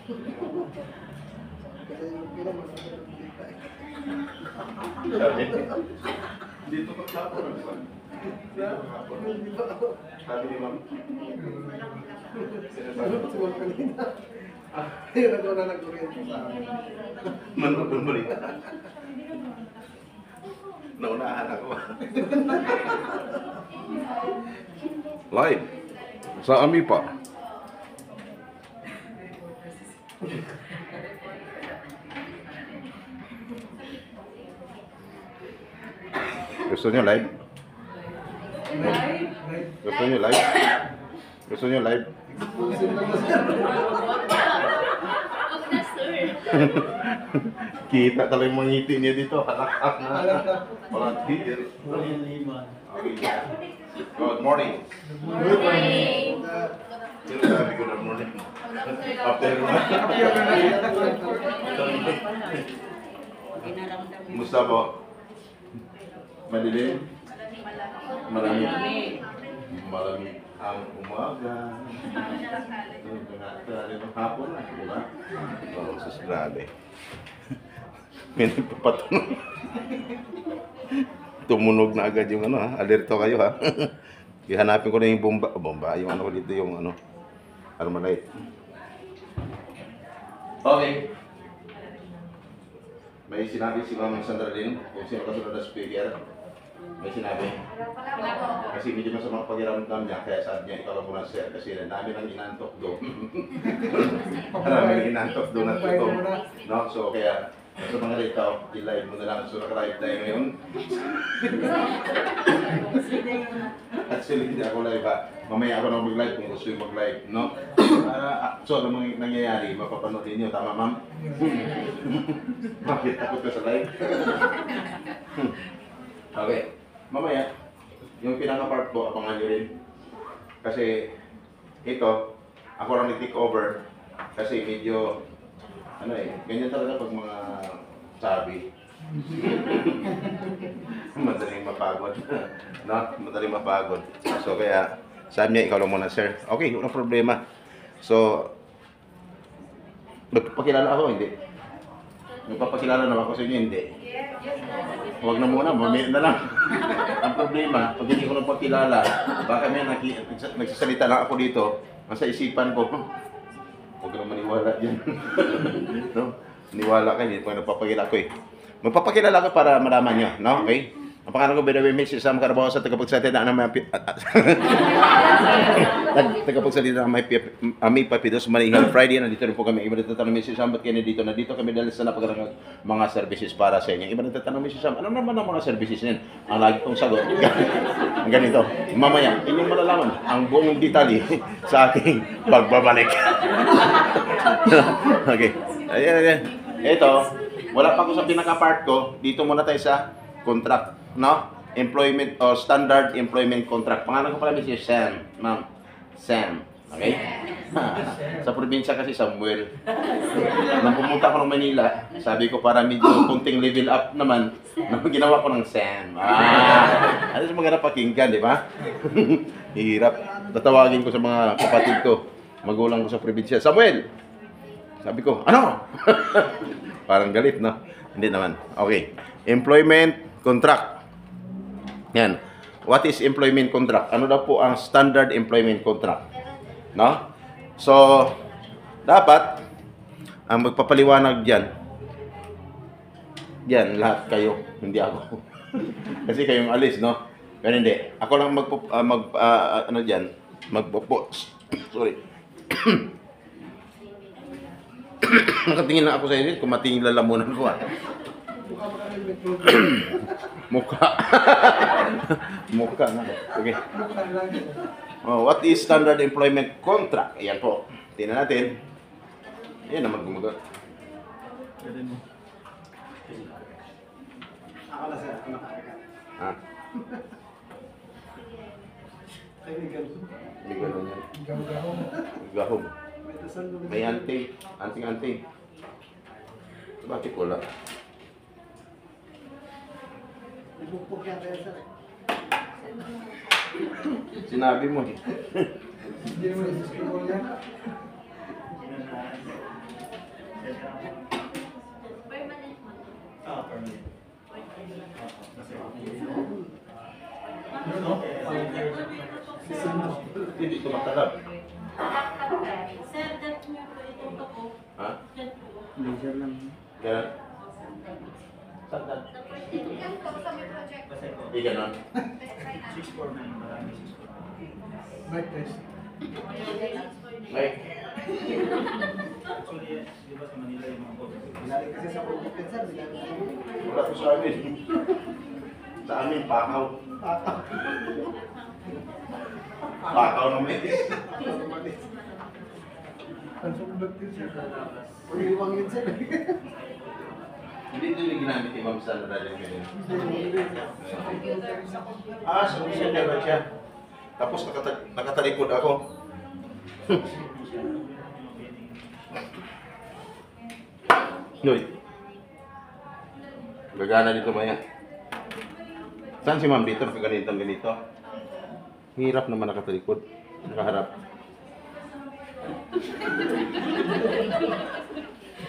Dito pa kapon. Sabi ni ma'am. Ayun, nagawa na nag-oriente sa akin. Manood mo rin. Naunahan ako. Live. Sa ami pa. Gusto niyo live? Gusto niyo live? Gusto niyo live? Kita talaga yung mga ngiti niya dito. Halak-hak na. Walang tigil. Good morning. Good morning. Sino sabi ko good morning? After na. Kumusta po? Madilim? Malamig. Malamig ang umaga. Grabe ng hapon na, di ba? Oo, sus, grabe. May nagpapatunog. Tumunog na agad yung ano ha. Alerto kayo ha. Ihanapin ko na yung bomba. Yung ano ko dito, yung ano. Armalite. Okay. May sinabi si Ma'am Sandra din kung sino kasunod na speaker. May sinabi. Kasi medyo masamang pagiramdam niya, kaya sabi niya, ikaw lang muna sir, kasi dami nang inantok doon. Marami nang inantok doon at ito. No? So kaya, sa mga ikaw, i-live mo na lang. So naka-live tayo ngayon. Actually, hindi ako live ha. Mamaya ako na mag-live kung gusto yung mag-live. No? So, ano mga nangyayari? Mapapanood ninyo. Tama, ma'am? Bakit takot ka sa live? Okay. Mamaya, yung pinaka-part ko, abangan nyo rin. Kasi, ito, ako lang nag-take over. Kasi medyo, ano ganyan talaga pag mga sabi. Madaling mapagod. No? Madaling mapagod. So, kaya, sabi niya, ikaw lang muna, sir. Okay, walang problema. So, magpapakilala ako, hindi. Magpapakilala naman ako sa inyo, hindi. Huwag na muna, mamaya na lang. Ang problema, pag hindi ko nagpakilala, baka may nagsasalita lang ako dito, nasa isipan ko, huwag ka na maniwala dyan. No? Niwala kayo, hindi ko nagpapakilala ko eh. Magpapakilala ko para malaman nyo, no? Okay? Ang pangalan ko, Bedawi Mix, Sam Carabaho sa tagapagsalita ng may tagapagsalita ng may papidos Manihang Friday. Nandito rin po kami. Iba nagtatanong Mrs. Sam, ba't kayo nandito? Nandito kami dahil sa napakaraming mga services para sa inyo. Iba nagtatanong Mrs. Sam, ano naman ang mga services niyan? Ang lagi kong sagot, ang ganito. Mamaya, inyong malalaman ang buong detalye sa aking pagbabalik. Okay. Ayan. Ito, wala pa ako sa pinaka-part ko. Dito muna tayo sa contract. No? Employment or standard employment contract. Pangalan ko pala si Sam. Ma'am. Sam. Okay? Sa probinsya kasi Samuel. Nung pumunta ako ng Manila, sabi ko para medyo kunting level up naman, ginawa ko ng Sam. Ano sa mga napakinggan, di ba? Hirap. Tatawagin ko sa mga kapatid ko, magulang ko sa probinsya. Samuel! Sabi ko, ano? Parang galit, no? Hindi naman. Okay. Employment contract. Yan. What is employment contract? Ano daw po ang standard employment contract? No? So, dapat, ang magpapaliwanag dyan, yan, lahat kayo, hindi ako. Kasi kayong alis, no? Pero hindi. Ako lang ano dyan, sorry. Nakatingin lang ako sa inyo, kung matingin lalamunan ko Mukha. Mukha na. Okay. Oh, what is standard employment contract? Ayan po. Tingnan natin. Ayan naman gumaga. Ha? May gano'n yan. Gahom. May anting. Bakit wala? Sinabi mo eh. Permanent mo. Permanent. Hindi ito matalab. Sir, dat niyo po ito po. Ha? Dat po. Ganun? Saan ka? Yan po sa may project. Hindi ganun. 649, marami 649. Mic test. Mike. Actually, di ba sa Manila yung mga boses? Binalik kasi sa project yan, sir. Wala ko sa amin. Sa amin, pakaw. Pakaw na may. Ang sumunod din, sir. Pag-iwang yun, sir. Hindi ito yung ginamit ni Ma'am Sandra rin ganyan. Computer. Ah, sa computer ba siya? Tapos nakatalikod ako. Yoy. Gagana dito maya. Saan si Ma'am dito? Nakaganitang ganito. Hirap naman nakatalikod. Nakaharap.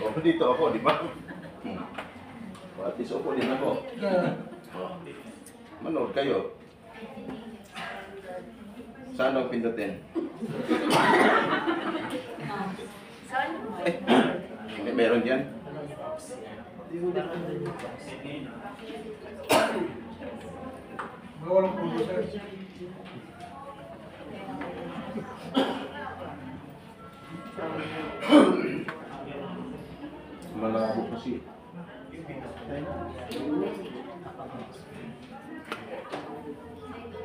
O, dito ako, di ba? At least upo din ako. Manood kayo. Saan ang pindutin? Saan? May meron dyan? Mga walang puno, sir. Malabo kasi.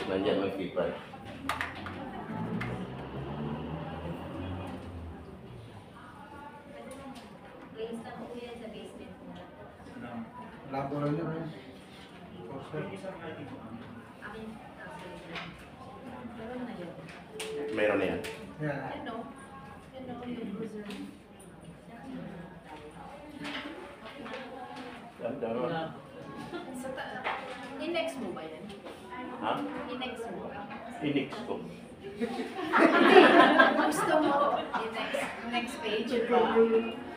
Nandiyan may kipay. Place na po yan sa basement na. Labo lang yun, eh. Sir. Amin. Meron na yun. Meron na yan. Yan. Ano? Ano yung user? Sa inex mo ba yan? Ha? Inex mo ba? Phoenix ko. Hindi. Gusto mo next page ba?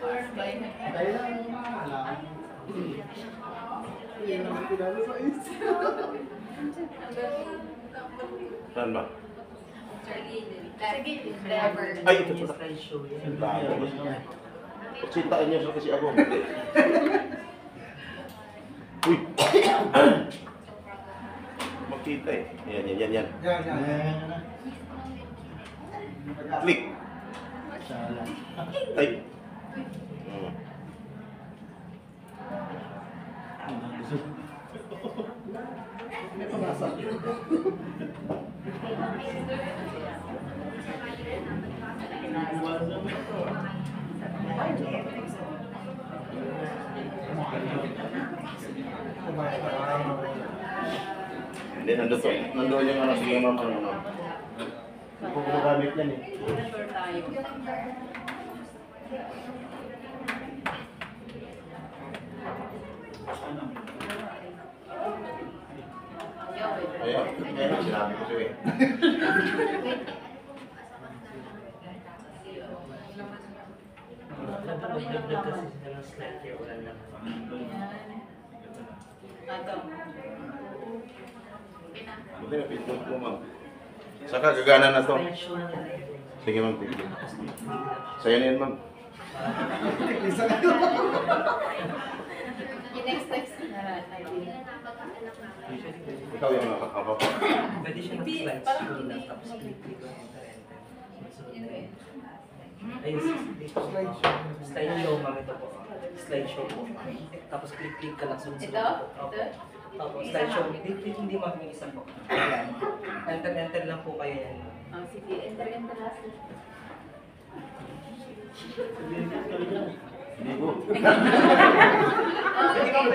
Or by Tayo lang yung mga alam. Yan ang pinalo sa is. Saan ba? Sige, driver. Ay, ito pala. Ang bago. Pagsitaan niyo kasi ako. Uy! Makita eh. Yan. Yan, yan. Click. Ay. Hmm. May pabasa. Hindi, nandun yung ano, sige ma'am, ano, ma'am. Hindi ko gumagamit yan eh. Sure tayo. Ayan, sinabi ko sa'yo eh. Buti na pindot ko ma'am. Saka gagana na to. Sige ma'am, tigil. Sa'yo na yan ma'am. Next na Ikaw yung nakakapa. Pwede siya mag-slides show na tapos click-click ko enter. Ayun, dito. Slideshow, ma'am, ito po. Slideshow po. Tapos click-click ka lang sunod-sunod. Ito? Opo. Ito? Tapos slideshow, hindi ma'am yung isa po. Ayan. Enter lang po kayo yan. Oh, sige, enter last. Hindi ko. Pwede ma'am,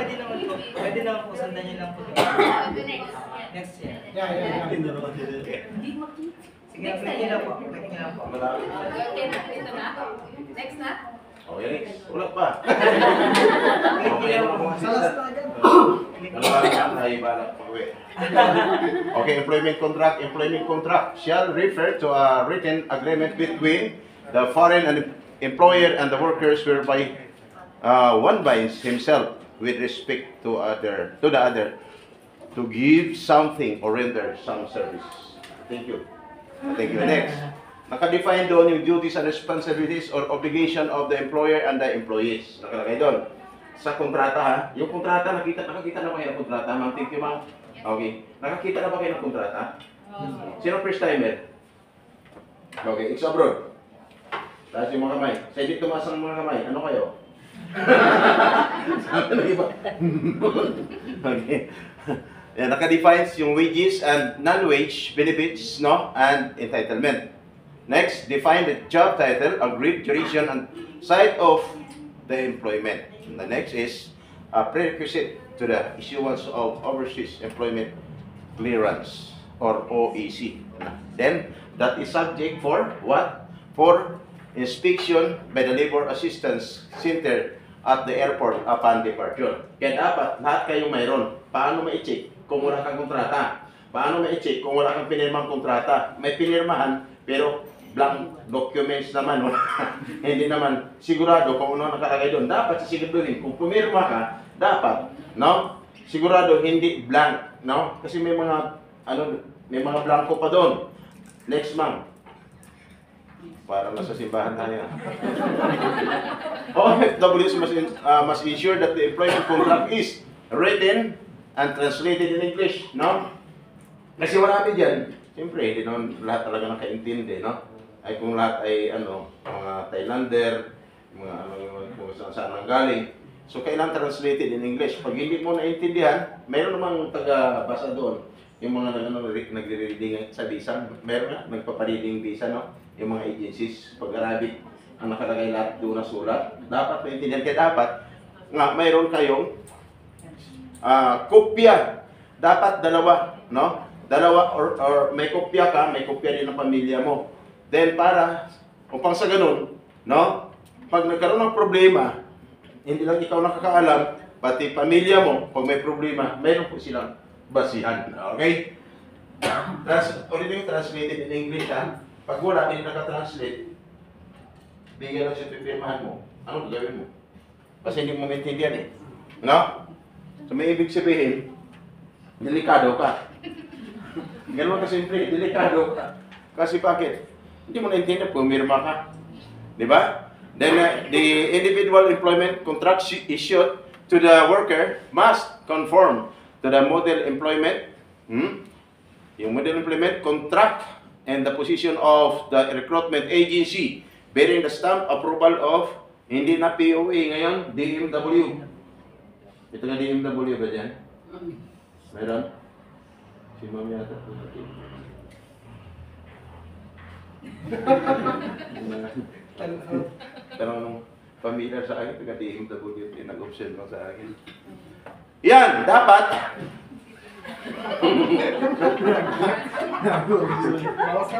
pwede naman po, sundan nyo lang po. Next. Next year. Yan. Hindi makita. Sige, click nyo lang po. Click nyo lang po. Malapit. Okay na, ito na. Next na. Okay, wala pa. Click nyo lang po. Salas na agad. Ano ba yan? Ay, balak pag-uwi. Okay, employment contract shall refer to a written agreement between the foreign and employer and the workers whereby one binds himself with respect to the other, to give something or render some service. Thank you. Thank you. Next. Naka-define doon yung duties and responsibilities or obligation of the employer and the employees. Nakalagay doon. Sa kontrata ha. Yung kontrata, nakakita na ba kayo ng kontrata? Ma'am, thank you ma'am. Okay. Nakakita na ba kayo ng kontrata? Sino first timer? Okay, it's abroad. Taas yung mga kamay. Sa hindi tumaas ang mga kamay, ano kayo? Ano iba? Okay. Yan, naka-defines yung wages and non-wage benefits, no? And entitlement. Next, define the job title, agreed duration, and site of the employment. And the next is a prerequisite to the issuance of overseas employment clearance or OEC. Then, that is subject for what? For inspection by the Labor Assistance Center at the airport upon departure. Kaya dapat, lahat kayong mayroon. Paano ma-check kung wala kang kontrata? Paano ma-check kung wala kang pinirmang kontrata? May pinirmahan, pero blank documents naman. Hindi naman sigurado kung ano nakalagay doon. Dapat sisiguraduhin. Kung pumirma ka, dapat, no? Sigurado hindi blank, no? Kasi may mga, may mga blanco pa doon. Next month. Parang nasa simbahan tayo. OFWs must ensure that the employment contract is written and translated in English, no? Kasi marami dyan, siyempre, hindi naman lahat talaga nakaintindi, no? Ay kung lahat ay, mga Thailander, mga kung saan nang galing. So, kailangan translated in English. Pag hindi mo naintindihan, mayroon namang taga-basa doon. Yung mga nagre-reading sa visa, meron nga, nagpapareading visa, no? Yung mga agencies, pag Arabic, ang nakalagay lahat doon na sulat, dapat maintindihan. Kaya dapat, nga, mayroon kayong kopya. Dapat dalawa, no? Dalawa, or may kopya ka, may kopya din ng pamilya mo. Then, para, upang sa ganun, no? Pag nagkaroon ng problema, hindi lang ikaw nakakaalam, pati pamilya mo, pag may problema, mayroon po silang basihan. Okay? Already translated in English, ha? Pag wala, hindi nakatranslate, bigyan lang siya pipirmahan mo. Ano gagawin mo? Kasi hindi mo maintindihan eh. No? So may ibig sabihin, delikado ka. Ganun ka simple, delikado ka. Kasi bakit? Hindi mo naintindihan, pumirma ka. Di ba? Then the individual employment contract issued to the worker must conform to the model employment, yung model employment contract and the position of the recruitment agency bearing the stamp approval of, hindi na POA ngayon, DMW. Ito nga DMW ba dyan? Meron? Si Ma'am yata. Pero nung familiar sa akin, taga DMW, nag-observe mo sa akin. Yan, dapat.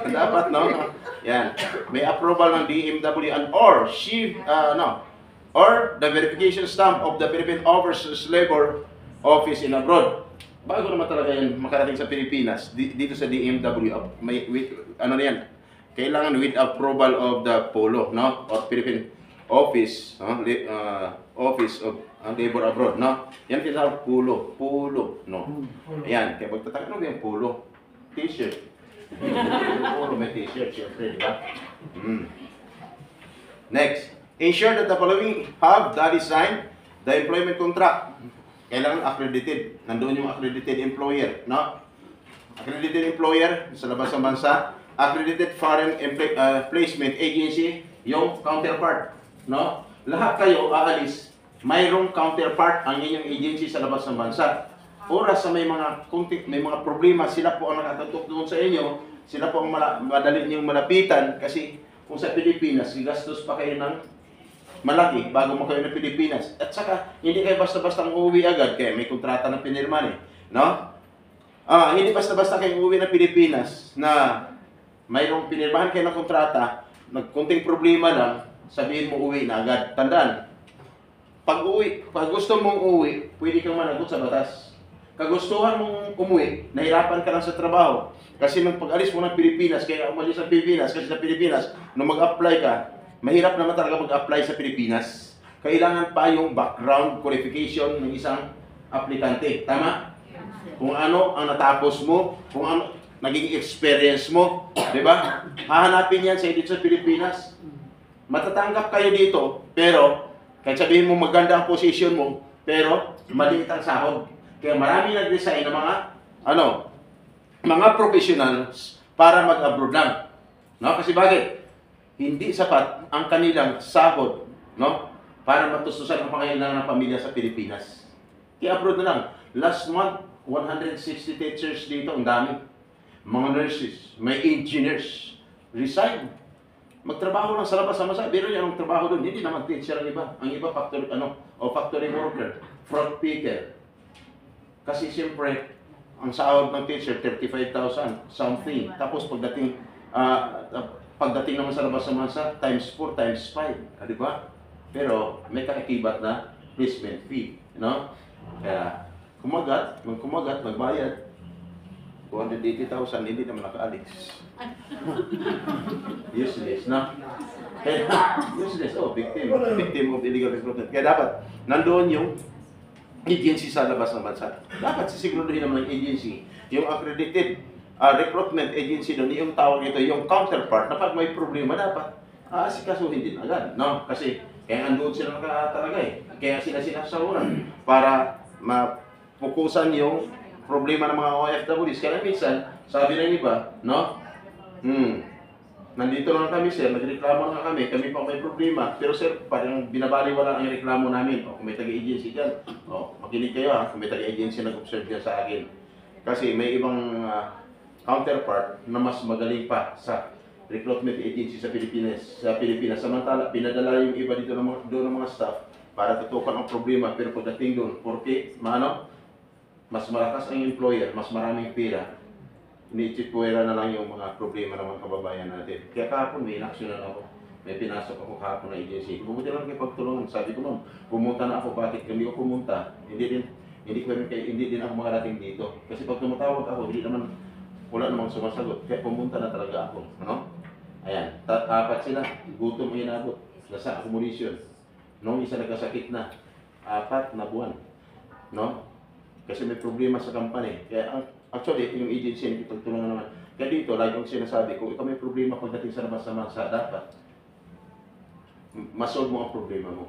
Dapat, no? Yan. May approval ng DMW and or the verification stamp of the Philippine Overseas Labor Office in abroad. Bago naman talaga yan makarating sa Pilipinas, dito sa DMW, may, ano na yan, kailangan with approval of the POLO, no? Or Philippine Office, Office of Labor Abroad, no? Yan tinatawag POLO, no? Ayan, kaya magtataka, ano ba yung POLO? T-shirt. POLO may t-shirt, siyempre, di ba? Next, ensure that the following have duly signed the employment contract. Kailangan accredited. Nandoon yung accredited employer, no? Accredited employer sa labas ng bansa. Accredited foreign placement agency, yung counterpart, no? Lahat kayo aalis, mayroong counterpart ang inyong agency sa labas ng bansa. Oras sa may mga problema, sila po ang nakatutok doon sa inyo, sila po ang madali niyong malapitan kasi kung sa Pilipinas, gastos pa kayo ng malaki bago mo kayo ng Pilipinas. At saka, hindi kayo basta-basta uuwi agad, kaya may kontrata ng pinirman eh, no? Hindi basta-basta kayo uuwi ng Pilipinas na mayroong pinirmahan kayo ng kontrata, nagkunting problema lang, sabihin mo uwi na agad. Tandaan, pag gusto mong uwi, pwede kang managot sa batas. Kagustuhan mong umuwi, nahirapan ka lang sa trabaho. Kasi nung pag-alis mo ng Pilipinas, kaya umalis sa Pilipinas, kasi sa Pilipinas, nung mag-apply ka, mahirap naman talaga mag-apply sa Pilipinas. kailangan pa yung background qualification ng isang aplikante. Tama? Kung ano ang natapos mo, kung ano naging experience mo, di ba? Hahanapin yan sa dito sa Pilipinas. Matatanggap kayo dito, pero kahit sabihin mo maganda ang position mo, pero maliit ang sahod. Kaya marami nag-resign ng mga professionals para mag-abroad lang. No? Kasi bakit? Hindi sapat ang kanilang sahod, no? Para matustusan ang pangailangan ng pamilya sa Pilipinas. Kaya abroad na lang. Last month, 160 teachers dito, ang dami. Mga nurses, may engineers, resign. Magtrabaho lang sa labas sa masa. Pero yan ang trabaho doon. Hindi naman teacher ang iba. Ang iba factory worker, fruit picker. Kasi siyempre, ang sahod ng teacher, 35,000 something. Tapos pagdating naman sa labas sa masa, times 4, times 5. Di ba? Pero may kakibat na placement fee. Kaya kumagat, magbayad. 280,000, hindi naman nakaalis. Useless, no? Kaya, useless, victim of illegal recruitment. Kaya dapat, nandoon yung agency sa labas ng bansa. Dapat sisiguraduhin naman ng agency, yung accredited recruitment agency doon, yung tawag ito, yung counterpart, na pag may problema, dapat asikasuhin din agad, no? Kasi, kaya nandoon sila nakatalagay. Kaya sila sinasawaran para mapukusan yung problema ng mga OFWs. Kaya minsan, sabi ng iba, no? Nandito lang kami, sir, nagreklamo na kami pa may problema. Pero sir, parang binabaliwala ang reklamo namin. Kung may taga-agency dyan, makinig kayo kung may taga-agency nag-observe dyan sa akin. Kasi may ibang counterpart na mas magaling pa sa recruitment agency sa Pilipinas. Samantala, pinadala yung iba dito doon ng mga staff para tutukan ang problema. Pero pagdating doon, porque, mas malakas ang employer, mas maraming pera, iniitsipwera na lang yung mga problema ng mga kababayan natin. Kaya kahapon may inaksyonan ako. May pinasok ako kahapon na agency. Bumuti lang kayo pagtulungan. Sabi ko, ma'am, pumunta na ako. Bakit? Hindi ko pumunta. Hindi din ako makarating dito. Kasi pag tumatawag ako, wala namang sumasagot. Kaya pumunta na talaga ako. Ayan. Apat sila. Gutom ay inabot. Nasa accommodation. Nung isa nagkasakit na. 4 na buwan. Kasi may problema sa company. Kaya actually, yung agency nakipagtulungan naman. Kaya dito, lagi kong sinasabi, kung ikaw may problema pagdating sa labas naman sa dapat, masolve mo ang problema mo.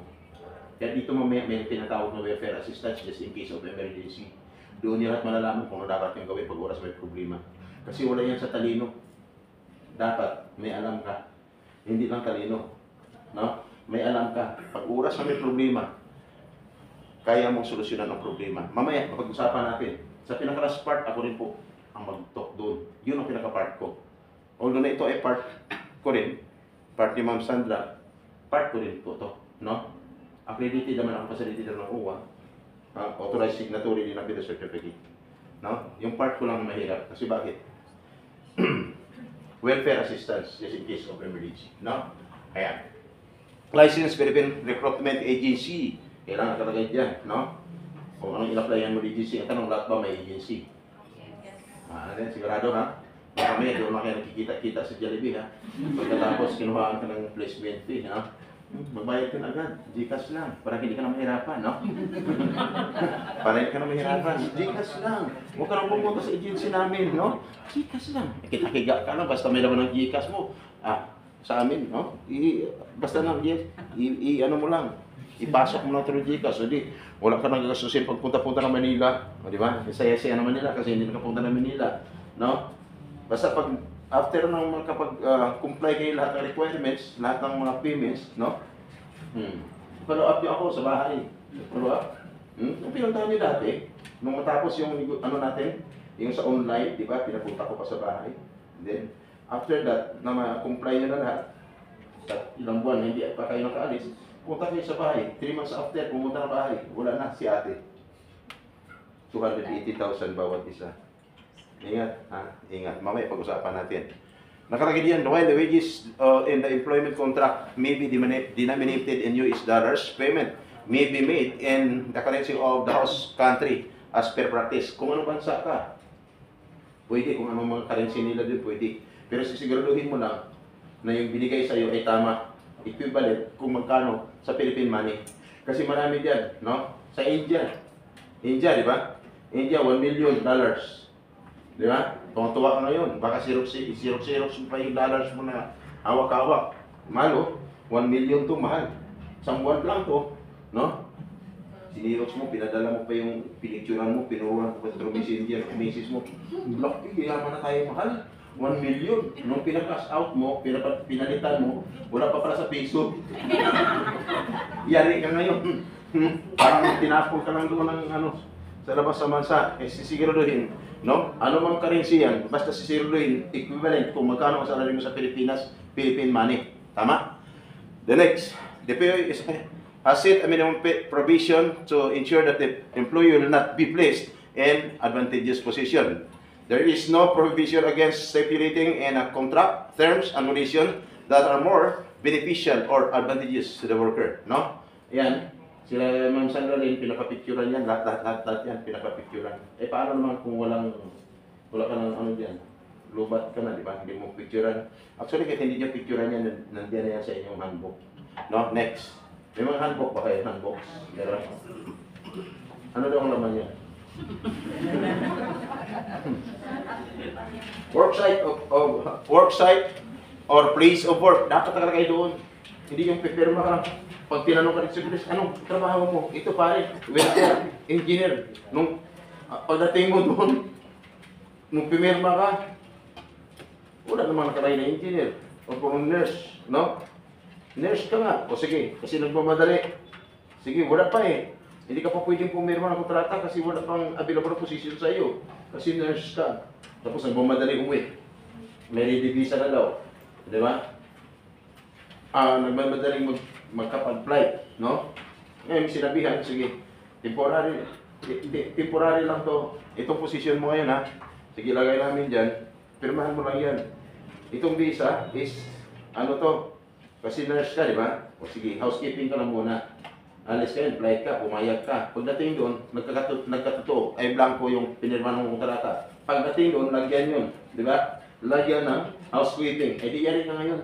Kaya dito may tinatawag na welfare assistance just in case of emergency. Doon nyo lahat malalaman kung ano dapat yung gawin pag oras may problema. Kasi wala yan sa talino. Dapat may alam ka. Hindi lang talino. May alam ka. Pag oras na may problema, kaya mong solusyonan ang problema. Mamaya, mapag-usapan natin. Sa pinaka-last part, ako rin po ang mag-talk doon. Yun ang pinaka-part ko. Although na ito ay part ko rin, part ni Ma'am Sandra, part ko rin po ito. Accredited naman ang facilitator ng UWA. Authorized signatory din ang PIDA certificate. Yung part ko lang mahirap. Kasi bakit? Welfare assistance just in case of emergency. Ayan. Licensed Philippine Recruitment Agency. Kailangan talaga dyan, Kung anong in-applyan mo agency, ang tanong lahat ba may agency? Sigurado ha? Mamaya doon lang kayo nakikita-kita sa Jollibee ha? Pagkatapos kinuhaan ka ng placement fee, magbayad ka na agad, GCash lang, para hindi ka na mahirapan, Para hindi ka na mahirapan, GCash lang. Huwag ka nang pumunta sa agency namin, GCash lang. Kita-kiga ka lang, basta may laman ng GCash mo. Sa amin, basta lang, ano mo lang. Ipasok mo lang through GCash. So wala ka nang gagastusin pagpunta-punta ng Manila. Di ba? Saya-saya naman nila kasi hindi nakapunta ng Manila. Basta pag after nang makapag-comply kayo lahat ng requirements, lahat ng mga payments, follow up niyo ako sa bahay. Follow up. Yung pinuntahan niyo dati, nung matapos yung natin, yung sa online, di ba? Pinapunta ko pa sa bahay. And then, after that, na ma-comply niyo na lahat, sa ilang buwan, hindi pa kayo nakaalis, punta kayo sa bahay. 3 months after, pumunta na bahay. Wala na si ate. 280,000 bawat isa. Ingat, ingat. Mamaya pag-usapan natin. Nakalagay diyan, while the wages in the employment contract may be denominated in US dollars, payment may be made in the currency of the host country as per practice. Kung anong bansa ka, pwede. Kung anong mga currency nila din, pwede. Pero sisiguraduhin mo lang na yung binigay sa iyo ay tama, equivalent kung magkano sa Philippine money. Kasi marami dyan, no? Sa India, di ba? India, $1 million. Di ba? Tuwang-tuwa ka ngayon. Baka sirok-sirok pa yung dollars mo na hawak-hawak. Malo, 1 million to, mahal. Isang buwan lang to, no? Sinirox mo, pinadala mo pa yung pinicturan mo, pinuruan mo pa sa messenger, misis mo. Block, yaman na tayo, mahal. 1 million. Nung pinag-cash out mo, pinalitan mo, wala pa pala sa piso. Yari ka ngayon. Parang tinapol ka lang doon ng ano, sa labas sa bansa. Eh, sisiguraduhin, no? Ano mang currency yan, basta sisiguraduhin, equivalent kung magkano ang salary mo sa Pilipinas, Philippine money. Tama? The next, the POA is has set a minimum provision to ensure that the employee will not be placed in advantageous position. There is no provision against stipulating in a contract terms and conditions that are more beneficial or advantageous to the worker. No? Yan. Sila Ma'am Sandra Lynn, pinapapicturan yan. Lahat yan, pinapapicturan. Eh, paano naman kung wala ka ng ano dyan? Lubat ka na, di ba? Hindi mo picturan. Actually, kahit hindi nyo picturan yan, nandiyan na yan sa inyong handbook. No? Next. May mga handbook ba kayo? Handbooks? Meron? Ano daw ang laman yan? Worksite or place of work. Dapat talaga kayo doon. Hindi yung pipirma ka. Pag tinanong ka rin sa bilis, anong trabaho mo? Ito pare, welfare, engineer. Nung pagdating mo doon, nung pimirma ka, wala namang nakalay na engineer. O kung nurse, no? Nurse ka nga. O sige, kasi nagmamadali. Sige, wala pa eh. Hindi ka pa pwedeng pumirma ng kontrata kasi wala pang available position sa iyo. Kasi nurse ka. Tapos nagmamadali umuwi. May ready visa na daw. Di ba? Nagmamadaling magkapag-flight, no? Ngayon, sinabihan, sige, temporary lang to. Itong position mo ngayon, ha? Sige, lagay namin dyan. Pirmahan mo lang yan. Itong visa is, ano to? Kasi nurse ka, di ba? O sige, housekeeping ka lang muna. Alis ka yun, flight ka, pumayag ka. Pagdating doon, nagkatotoo, ay blanco yung pinirma ng kontrata. Pagdating doon, lagyan yun, di ba? Lagyan ng housekeeping. Eh di yari ka ngayon.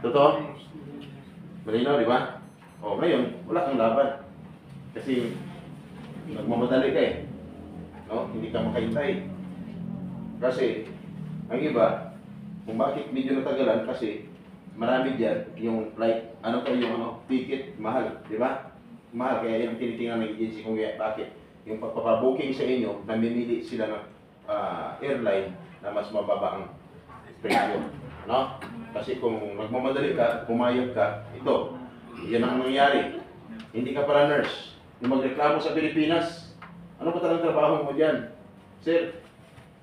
Totoo? Malinaw, di ba? O ngayon, wala kang laban. Kasi nagmamadali ka eh. No? Hindi ka makahintay. Kasi, ang iba, kung bakit medyo natagalan, kasi marami dyan, yung flight, ticket, mahal, di ba? Mahal, kaya yan tinitingnan ng agency kung bakit. Yung pagpapabooking sa inyo, namimili sila ng airline na mas mababa ang presyo. No? Kasi kung nagmamadali ka, pumayag ka, ito, yan ang nangyari. Hindi ka pala nurse. Yung magreklamo sa Pilipinas, ano ba talagang trabaho mo dyan? Sir,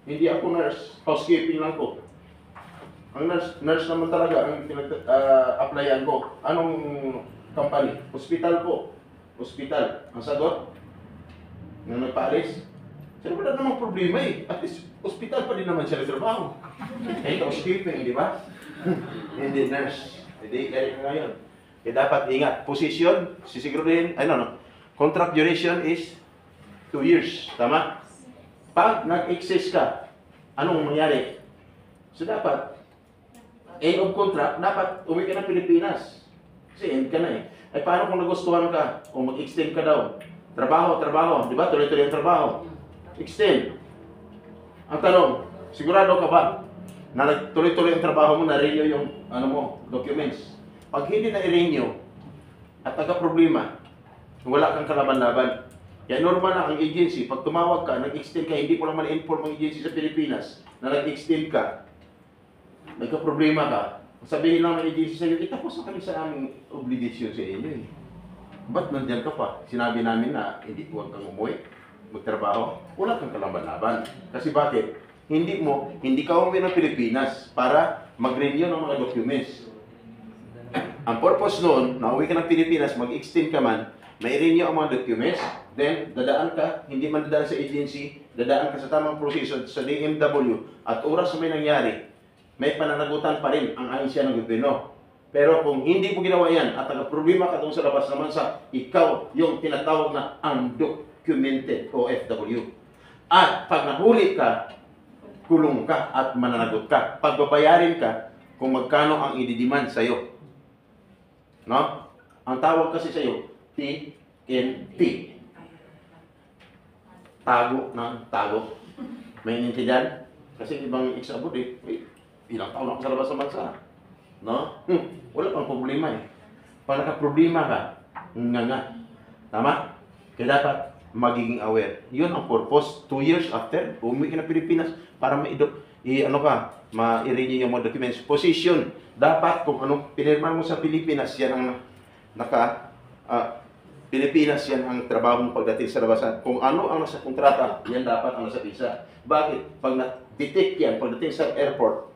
hindi ako nurse, housekeeping lang ko. Ang nurse naman talaga ang applyan ko. Anong company? Hospital po. Hospital. Ang sagot? Nung nagpaalis? Sir, wala namang problema eh. At least, hospital pa din naman siya nagtrabaho. Eh, housekeeping, di ba? Hindi nurse. Hindi, kaya ka ngayon. Kaya dapat ingat. Position, sisiguruhin, contract duration is 2 years. Tama? Pag nag-exist ka, anong mangyari? So dapat, end of contract, dapat uwi ka ng Pilipinas. Kasi end ka na eh. Ay paano kung nagustuhan ka? O mag-extend ka daw? Trabaho. Di ba? Tuloy-tuloy ang trabaho. Extend. Ang tanong, sigurado ka ba na tuloy-tuloy ang trabaho mo, na-renew yung documents? Pag hindi na-renew at nagka-problema, wala kang kalaban-laban. Kaya normal na ang agency, pag tumawag ka, nag-extend ka, hindi ko lang man-inform ang agency sa Pilipinas na nag-extend ka, nagka-problema ka, sabihin lang ng agency sa'yo, itapos na kami sa aming obligasyon sa inyo eh. Ba't nandyan ka pa? Sinabi namin na huwag kang umuwi, magtrabaho, wala kang kalaban-laban. Kasi bakit? Hindi ka umuwi ng Pilipinas para mag-renew ng mga documents. Ang purpose noon, na uwi ka ng Pilipinas, mag-extend ka man, may renew ang mga documents, then dadaan ka, hindi man dadaan sa agency, dadaan ka sa tamang proseso sa DMW, at oras na may nangyari, may pananagutan pa rin ang ahensya ng gobyerno. Pero kung hindi mo ginawa yan at nagka-problema ka doon sa labas ng bansa, ikaw yung tinatawag na undocumented OFW. At pag nahuli ka, kulong ka at mananagot ka. Pagbabayarin ka kung magkano ang i-demand sa'yo. No? Ang tawag kasi sa'yo, TNT. Tago ng tago. May intindihan? Kasi ibang ex-abroad ilang taon ako sa labas ng bansa. No? Wala pang problema eh. Pag naka-problema ka, nga. Tama? Kaya dapat magiging aware. Yun ang purpose. 2 years after, umuwi ka na Pilipinas para ma-renew yung mga documents. Position. Dapat kung anong pinirman mo sa Pilipinas, yan ang Pilipinas, yan ang trabaho mo pagdating sa labasan. Kung ano ang nasa kontrata, yan dapat ang nasa visa. Bakit? Pag na-detect yan, pagdating sa airport,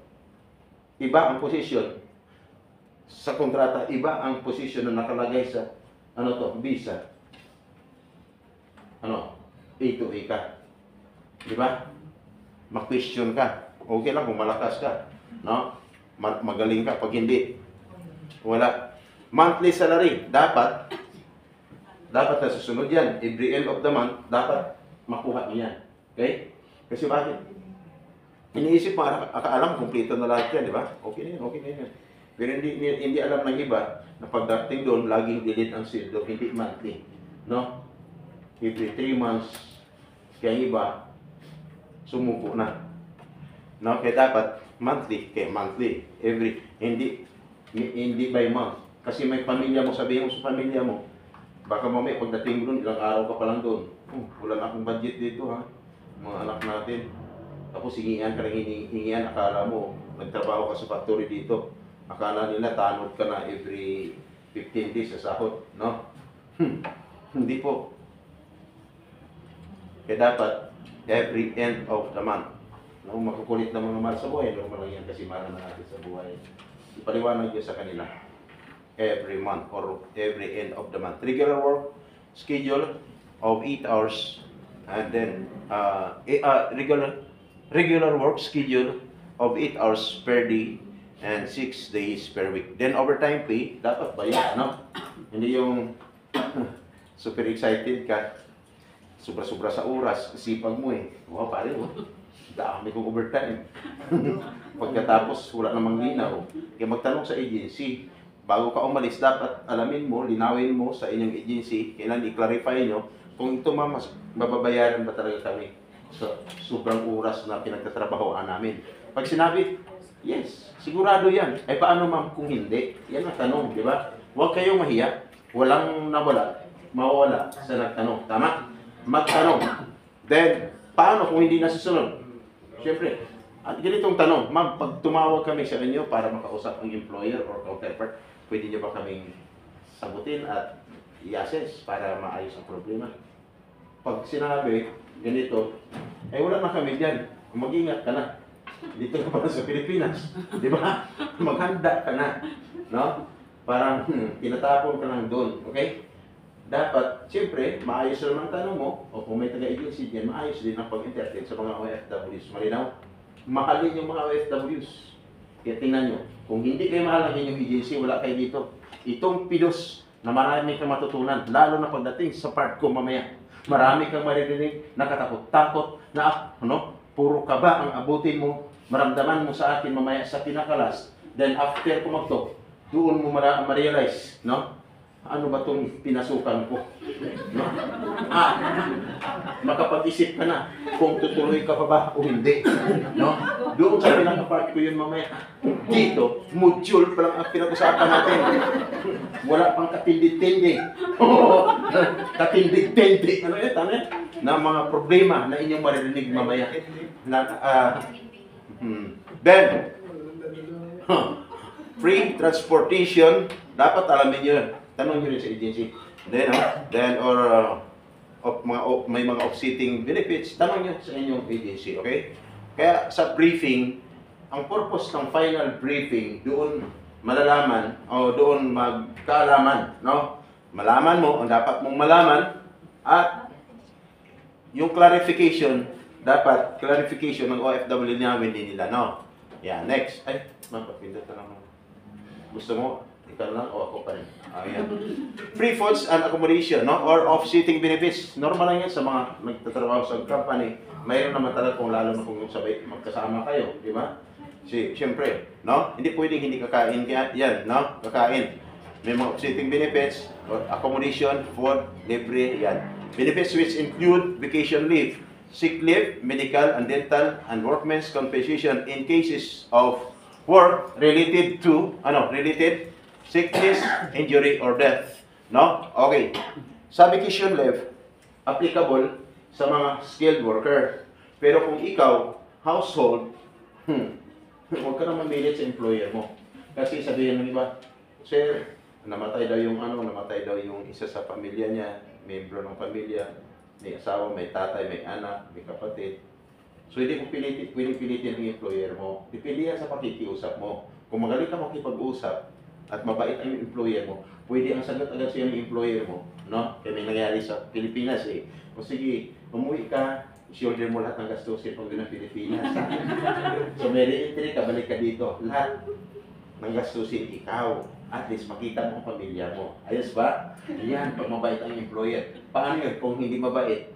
iba ang posisyon. Sa kontrata, iba ang posisyon na nakalagay sa visa. A to A ka. Di ba? Ma-question ka. Okay lang kung malakas ka. No? Magaling ka. Pag hindi, wala. Monthly salary, dapat na susunod yan. Every end of the month, dapat makuha niyo yan. Okay? Kasi bakit? Iniisip mo, akaalam, kumplito na lahat yan, di ba? Okay na yan. Pero hindi alam ng iba na pagdating doon, laging delete ang sweldo, hindi monthly. No? Every 3 months, kaya iba, sumuko na. No? Kaya dapat monthly, hindi by month. Kasi may pamilya mo, sabihin mo sa pamilya mo, baka mamaya pagdating mo doon, ilang araw ka pa lang doon. Wala na akong budget dito ha, mga anak natin. Tapos hingian ka ng hingian, akala mo, nagtrabaho ka sa factory dito. Akala nila, tanod ka na every 15 days sa sahod, no? Hindi po. Kaya dapat, every end of the month. No, makukulit na mga mahal sa buhay, normal lang yan kasi mahal na natin sa buhay. Ipaliwanag yun sa kanila. Every month or every end of the month. Regular work schedule of 8 hours and then regular work schedule of 8 hours per day and 6 days per week. Then overtime pay, dapat ba yan, no? Hindi yung super excited ka, sobra-sobra sa oras, sipag mo eh. Wow, pare, dami kong overtime. Pagkatapos, wala namang linaw. Kaya magtanong sa agency, bago ka umalis, dapat alamin mo, linawin mo sa inyong agency, kailan i-clarify nyo kung ito mas mababayaran ba talaga kami sa sobrang oras na pinagtatrabahoan namin. Pag sinabi, yes, sigurado yan. Ay paano ma'am kung hindi? Yan ang tanong, di ba? Huwag kayong mahiya. Walang mawawala sa nagtanong. Tama? Magtanong. Then, paano kung hindi nasusunod? Siyempre, at ganitong tanong, ma'am, pag tumawag kami sa inyo para makausap ang employer or counterpart, pwede nyo ba kaming sagutin at i-assess para maayos ang problema? Pag sinabi, ganito, wala na kami dyan. Mag-ingat ka na. Dito ka pa sa Pilipinas. Di ba? Maghanda ka na. No? Parang tinatapon ka lang doon. Okay? Dapat, siyempre, maayos naman ang tanong mo, o kung may taga-agency dyan, maayos din ang pag-entertain sa mga OFWs. Malinaw? Mahalin yung mga OFWs. Kaya tingnan nyo, kung hindi kayo mahal ng inyong agency, wala kayo dito. Itong pilos na marami kang matutunan, lalo na pagdating sa part ko mamaya. Marami kang maririnig, nakatakot-takot, na puro kaba ang abutin mo, maramdaman mo sa akin mamaya sa pinakalas. Then after kumagtok, doon mo ma-realize, no? Ano ba itong pinasukan ko? No? Makapag-isip ka na kung tutuloy ka pa ba o hindi. No? Doon sa pinaka-part ko yun mamaya. Dito, module pa lang ang pinag-usapan natin. Wala pang katindi-tindi. Katindi-tindi. Ano yun? Ano yun? Na mga problema na inyong maririnig mamaya. Then, free transportation, dapat alamin nyo yun. Tanong nyo rin sa agency. May mga offsetting benefits, tanong nyo sa inyong agency, okay? Kaya sa briefing, ang purpose ng final briefing, doon malalaman o doon magkaalaman, no? Malaman mo ang dapat mong malaman at yung clarification, dapat clarification ng OFW namin din nila, no? Yeah, next. Ay, mapapindot ka naman. Gusto mo? Ikaw lang o ako pa rin. Ayan. Free foods and accommodation, no? Or off-seating benefits. Normal lang yan sa mga nagtatrabaho sa company. Mayroon naman talaga kung lalo na kung sabay magkasama kayo, di ba? Siyempre, no? Hindi pwedeng hindi kakain kaya yan, no? Kakain. may mga offsetting benefits, or accommodation, food, libre, yan. Benefits which include vacation leave, sick leave, medical and dental, and workmen's compensation in cases of work related to, related sickness, injury, or death. No? Okay. Sa vacation leave, applicable sa mga skilled worker. Pero kung ikaw, household, huwag ka na mamilit sa employer mo. Kasi sabihin ng iba, sir, namatay daw yung isa sa pamilya niya, membro ng pamilya, may asawa, may tatay, may anak, may kapatid. So hindi mo pilitin ang employer mo. Depende yan sa pakikiusap mo. Kung magaling ka makipag-usap at mabait ang employer mo, pwede ang sagot agad siya ng employer mo. No? Kaya may nangyari sa Pilipinas eh. O sige, umuwi ka, shoulder mo lahat ng gastusin pag ng Pilipinas. So may re-entry ka, balik ka dito. Lahat ng gastusin ikaw. At least makita mo ang pamilya mo. Ayos ba? Yan, pag mabait ang employer. Paano yun kung hindi mabait?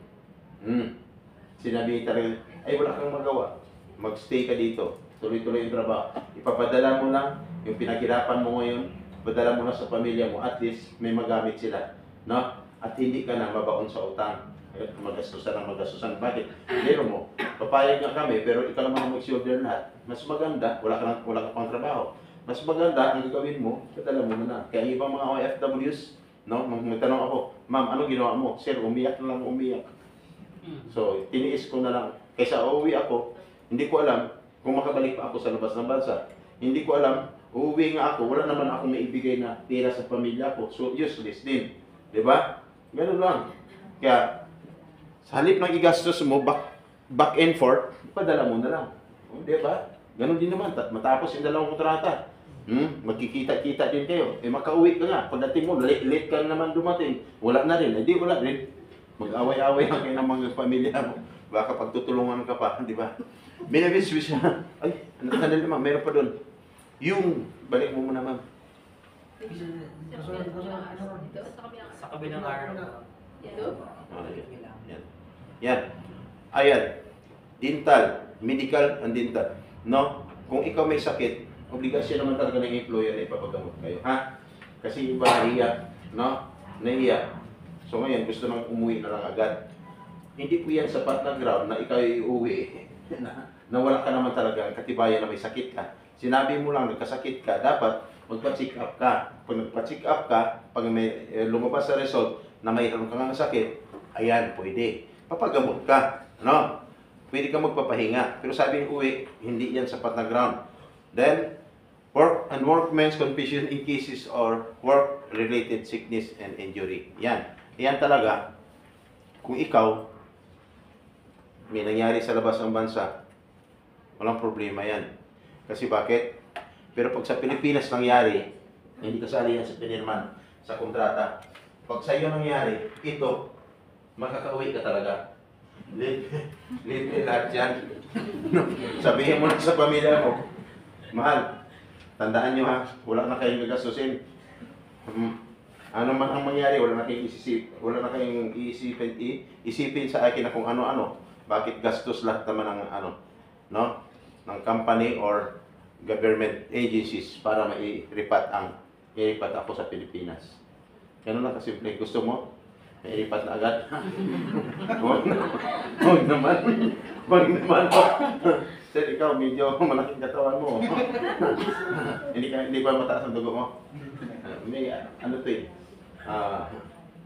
Sinabi talaga, ay wala kang magawa. Magstay ka dito. Tuloy-tuloy yung trabaho. Ipapadala mo lang yung pinaghirapan mo ngayon. Padala mo na sa pamilya mo. At least may magamit sila. No? At hindi ka na mabaon sa utang. Magastusan. Bakit? Pero mo, papayag nga kami, pero ikaw naman ang mag-shoulder lahat. Mas maganda, wala ka pang trabaho. Mas maganda, ang gagawin mo, padala mo na. Kaya ang ibang mga OFWs, no? Magtanong ako, ma'am, ano ginawa mo? Sir, umiyak na lang umiyak. So, tiniis ko na lang. Kaysa uuwi ako, hindi ko alam kung makabalik pa ako sa labas ng bansa. Hindi ko alam, uuwi nga ako, wala naman ako maibigay na pera sa pamilya ko. So, useless din. Diba? Ganun lang. Kaya, sa halip ng igastos mo, back and forth, padala mo na lang. Diba? Ganun din naman. Matapos yung dalawang kontrata, magkikita-kita din kayo. Makauwi ka nga. Pagdating mo, late ka naman dumating. Wala na rin. Hindi, wala rin. Mag-away-away lang kayo ng mga pamilya mo. Baka pagtutulungan ka pa, di ba? Binabis-bis siya. Ay, ano naman, meron pa doon. Yung, balik mo muna, ma'am. Sa kabilang araw. Yan. Yan. Ayan. Dental. Medical and dental. No? Kung ikaw may sakit, obligasyon naman talaga ng employer na ipapagamot kayo. Ha? Kasi iba nahiya. No? Nahiya. So ngayon, gusto nang umuwi na lang agad. Hindi po yan sapat na ground na ikaw iuwi na wala ka naman talaga katibayan na may sakit ka. Sinabi mo lang, nagkasakit ka, dapat magpa-check up ka. Pag nagpa-check up ka, pag may lumabas sa result na mayroon kang sakit, ayan, pwede. Papagamot ka. No? Pwede ka magpapahinga. Pero sabi ng uwi, hindi yan sapat na ground. Then, work and workmen's compensation in cases or work-related sickness and injury. Yan. Yan talaga, kung ikaw, may nangyari sa labas ng bansa, walang problema yan. Kasi bakit? Pero pag sa Pilipinas nangyari, hindi kasali yan sa pinirman, sa kontrata. Pag sa iyo nangyari, ito, makakauwi ka talaga. Libre lahat yan. Sabihin mo na sa pamilya mo, mahal, tandaan nyo ha, wala na kayong gagastusin. Ano man ang mangyari, wala na kayong isipin sa akin na kung ano-ano. Bakit gastos lahat naman ng no? Ng company or government agencies para mairipat ako sa Pilipinas. Ganun lang kasimple. Gusto mo? Mairipat na agad? Huwag naman. Sir, ikaw medyo malaking katawan mo. Hindi ba mataas ang dugo mo? May ano to eh?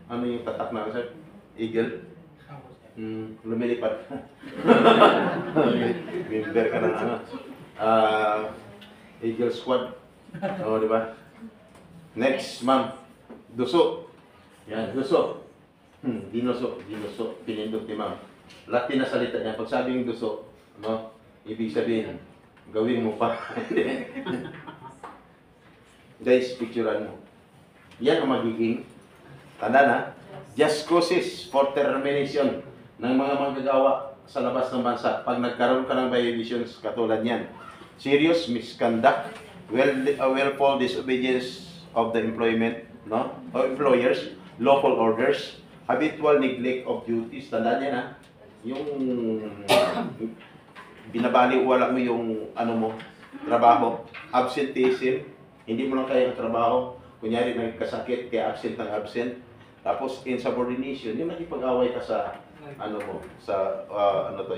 Ano yung tatak na sir? Eagle? Lumilipad. Member ka ng Eagle Squad. Oo, di ba? Next, ma'am. Duso. Yan, duso. Dinuso. Pinindot ni ma'am. Latin na salita niya. Pag sabing duso, no? Ibig sabihin, gawin mo pa. Guys, picturean mo. Yan ang magiging, tanda na, just causes for termination ng mga manggagawa sa labas ng bansa pag nagkaroon ka ng violations katulad niyan. Serious misconduct, willful disobedience of the employment, no? Or employers, lawful orders, habitual neglect of duties. Tandaan niya na, yung binabaliwala mo yung trabaho, absenteeism, hindi mo lang kaya ang trabaho, kunyari nagkasakit, kaya absent ng absent. Tapos insubordination, yung nakipag-away ka sa ano mo, sa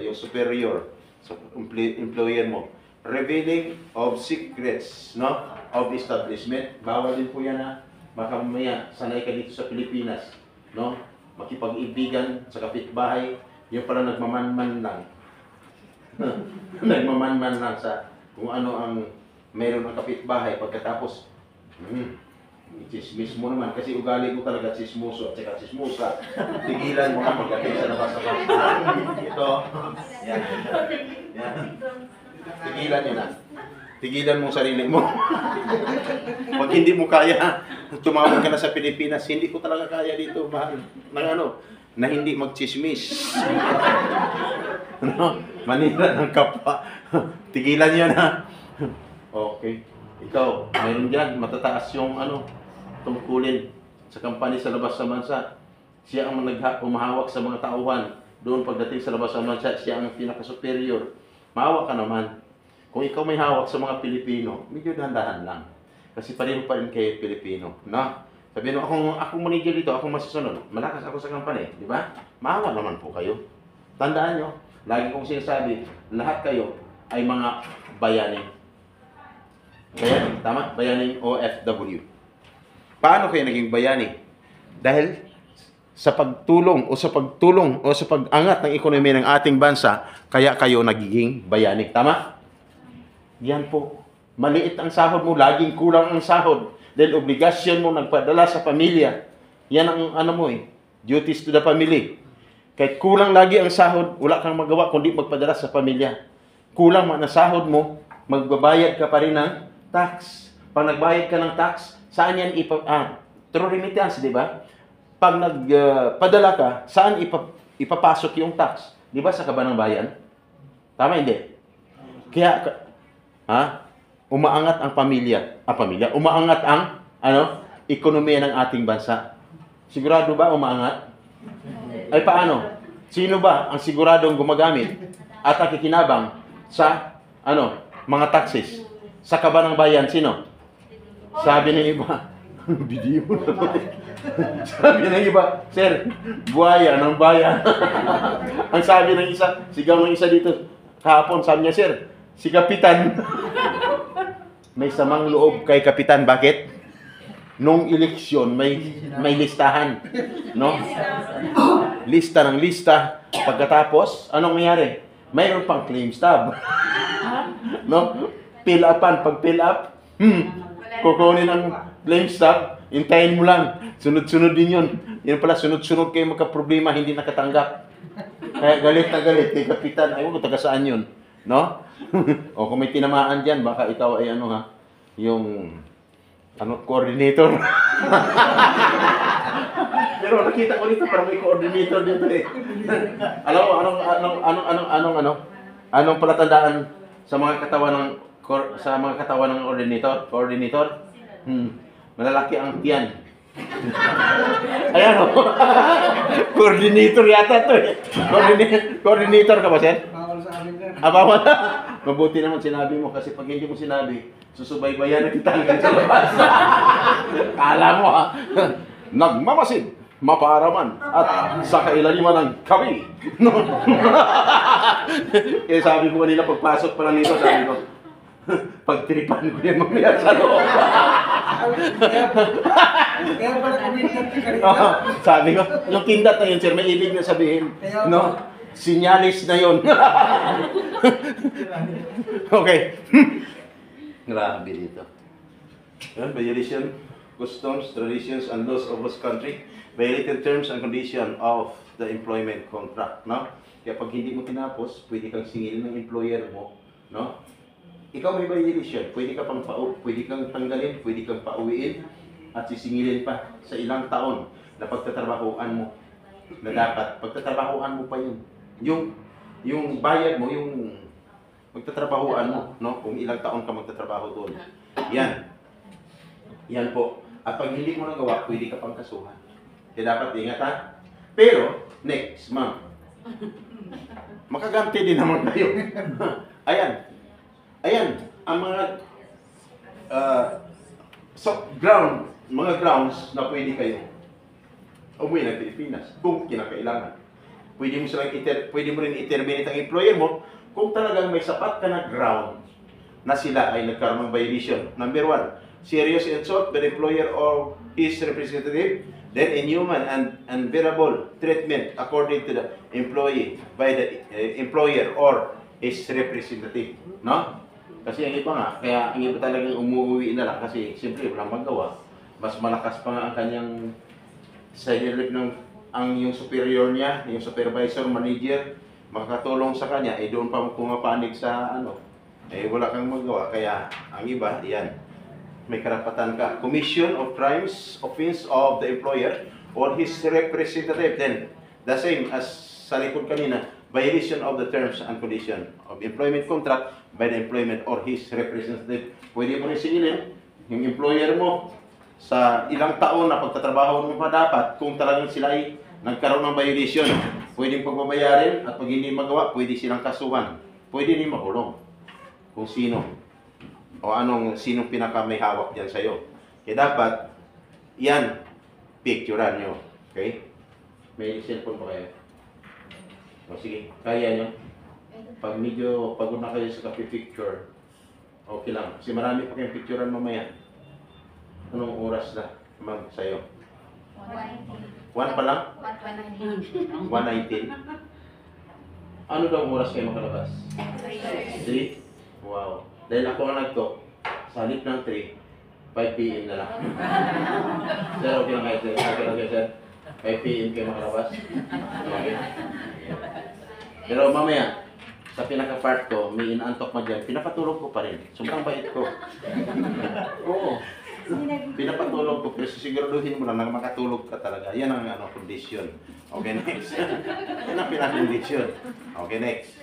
yung superior, sa employer mo. Revealing of secrets, no? Of establishment. Bawal din po yan, ha. Baka mamaya, sanay ka dito sa Pilipinas, no? Makipag-ibigan sa kapitbahay, yung pala nagmamanman lang. Nagmamanman lang sa kung ano ang meron ng kapitbahay pagkatapos chismis mo naman kasi ugali ko talaga chismoso at saka chismosa. Tigilan mo na pagdating sa labas. Ito. Yan. Yan. Tigilan nyo na. Tigilan mo sarili mo. Pag hindi mo kaya, tumawag ka na sa Pilipinas, hindi ko talaga kaya dito, mahal. Na hindi magchismis. Manira ng kapwa. Tigilan nyo na. Okay. Ikaw, mayroon dyan, matataas yung tungkulin sa company sa labas sa bansa. Siya ang umahawak sa mga tauhan. Doon pagdating sa labas sa bansa, siya ang pinaka-superior. Mahawa ka naman. Kung ikaw may hawak sa mga Pilipino, medyo dahan-dahan lang. Kasi pareho pa rin kayo Pilipino. No? Sabihin mo, akong manager dito, akong masusunod. Malakas ako sa company, di ba? Mahawa naman po kayo. Tandaan nyo, lagi kong sinasabi, lahat kayo ay mga bayani. Bayani, tama? Bayaning OFW. Paano kayo naging bayani? Dahil sa pagtulong o sa pag-angat ng ekonomiya ng ating bansa, kaya kayo nagiging bayani. Tama? Yan po. Maliit ang sahod mo, laging kulang ang sahod. Dahil obligasyon mo nagpadala sa pamilya. Yan ang duties to the family. Kahit kulang lagi ang sahod, wala kang magawa kundi magpadala sa pamilya. Kulang man ang sahod mo, magbabayad ka pa rin ng tax. Pag nagbayad ka ng tax, saan yan through remittance, di ba? Pag nagpadala ka, saan ipapasok yung tax? Di ba sa kabanang bayan? Tama hindi? Kaya, umaangat ang umaangat ang ekonomiya ng ating bansa. Sigurado ba umaangat? Ay paano? Sino ba ang siguradong gumagamit at nakikinabang sa mga taxes? Sa kabanang bayan, sino? Sabi ng iba, video na. Sabi ng iba, sir, buhaya ng bayan. Ang sabi ng isa, sigaw ng isa dito, kahapon, sabi niya, sir, si Kapitan. May samang loob kay Kapitan. Bakit? Nung eleksyon, may listahan. No? Lista ng lista. Pagkatapos, anong nangyari? Mayroon pang claim stub. No? Fill upan. Pag fill up, kukunin ang claim stub, hintayin mo lang. Sunod-sunod din yun. Yun pala, sunod-sunod kayo magka-problema, hindi nakatanggap. Kaya galit na galit kay Kapitan. Ay, taga saan yun? No? O kung may tinamaan dyan, baka ikaw ay yung coordinator. Pero nakita ko dito, parang may coordinator dito eh. Alam mo, anong palatandaan sa mga katawan ng coordinator? Malalaki ang tiyan. Ayan o. Coordinator yata to eh. Coordinator ka ba, sir? Bawal sa amin yan. Bawal. Mabuti naman sinabi mo kasi pag hindi mo sinabi, susubaybayan na kita hanggang sa labas. Kala mo nagmamasid, mapaaraman, at sa kailaliman ng kami. Kaya sabi ko kanina, pagpasok pa lang nito, sabi ko, pagtripan ko yan mamaya sa loob. Kaya pala kumindat ka kanina. Sabi ko, yung kindat na yun, sir, may ibig na sabihin. No? Sinyalis na yun. Okay. Grabe dito. Violation, customs, traditions, and laws of host country. Violated terms and condition of the employment contract. No? Kaya pag hindi mo tinapos, pwede kang singilin ng employer mo. No? Ikaw may violation. Pwede kang tanggalin, pwede kang pauwiin, at sisingilin pa sa ilang taon na pagtatrabahoan mo. Na dapat, pagtatrabahoan mo pa yun. Yung bayad mo, yung pagtatrabahoan mo, no? Kung ilang taon ka magtatrabaho doon. Yan. Yan po. At pag hindi mo nagawa, pwede ka pang kasuhan. Kaya dapat ingat ha. Pero, next month, makaganti din naman kayo. Ayan, ang mga ground mga grounds na pwede kayo umuwi ng Pilipinas kung kinakailangan. Pwede mo rin i-terminate ang employer mo kung talagang may sapat ka na ground na sila ay nagkaroon ng violation. Number 1, serious insult by the employer or his representative, then inhuman and unbearable treatment according to the employee by the employer or his representative. No? Kasi ang iba nga, kaya ang iba talagang umuwi na lang kasi siyempre walang magawa. Mas malakas pa nga ang kanyang sideline ng yung superior niya, yung supervisor, manager, makakatulong sa kanya, doon pa pumapanig sa wala kang magawa. Kaya ang iba, yan, may karapatan ka. Commission of crimes, offense of the employer or his representative. Then, the same as sa likod kanina, violation of the terms and condition of employment contract by the employment or his representative. Pwede mo rin singilin yung employer mo sa ilang taon na pagtatrabaho mo pa dapat kung talagang sila ay nagkaroon ng violation. Pwedeng pagbabayarin at pag hindi magawa, pwede silang kasuhan. Pwede rin mahulong kung sino o sinong pinaka may hawak dyan sa'yo. Kaya dapat, yan, picturean nyo. Okay? May cellphone pa kayo? O sige, kaya nyo. Pag medyo pagod na kayo sa picture, okay lang. Kasi marami pa kayong picturean mamaya. Anong oras na, ma'am, sa'yo? 1 pa lang? 1:19. Ano daw ang oras kayo makalabas? 3? Wow. Dahil ako ang nagtok, sa halip ng 3, 5 p.m. na lang. Sir, okay lang kayo, sir. Okay, sir. 5 p.m. kayo makalabas. Okay. Pero mamaya, sa pinaka-part ko, may inaantok mo dyan, pinapatulog ko pa rin. Sobrang bait ko. Oo. Pinapatulog ko, pero siguraduhin mo lang na makatulog ka talaga. Yan ang condition. Okay, next. Yan ang pinaka-condition. Okay, next.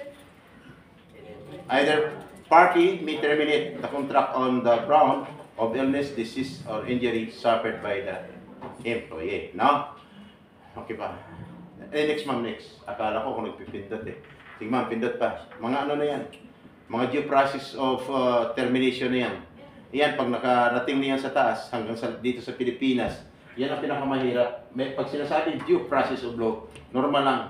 Either party may terminate the contract on the ground of illness, disease, or injury suffered by the employee. No? Okay pa. Next, ma'am, next. Akala ko kung nagpipindot eh. Sige, ma'am, pindot pa. Mga na yan? Mga due process of termination na yan. Yan, pag nakarating niyan sa taas, hanggang dito sa Pilipinas, yan ang pinakamahirap. Pag sinasabing due process of law, normal lang.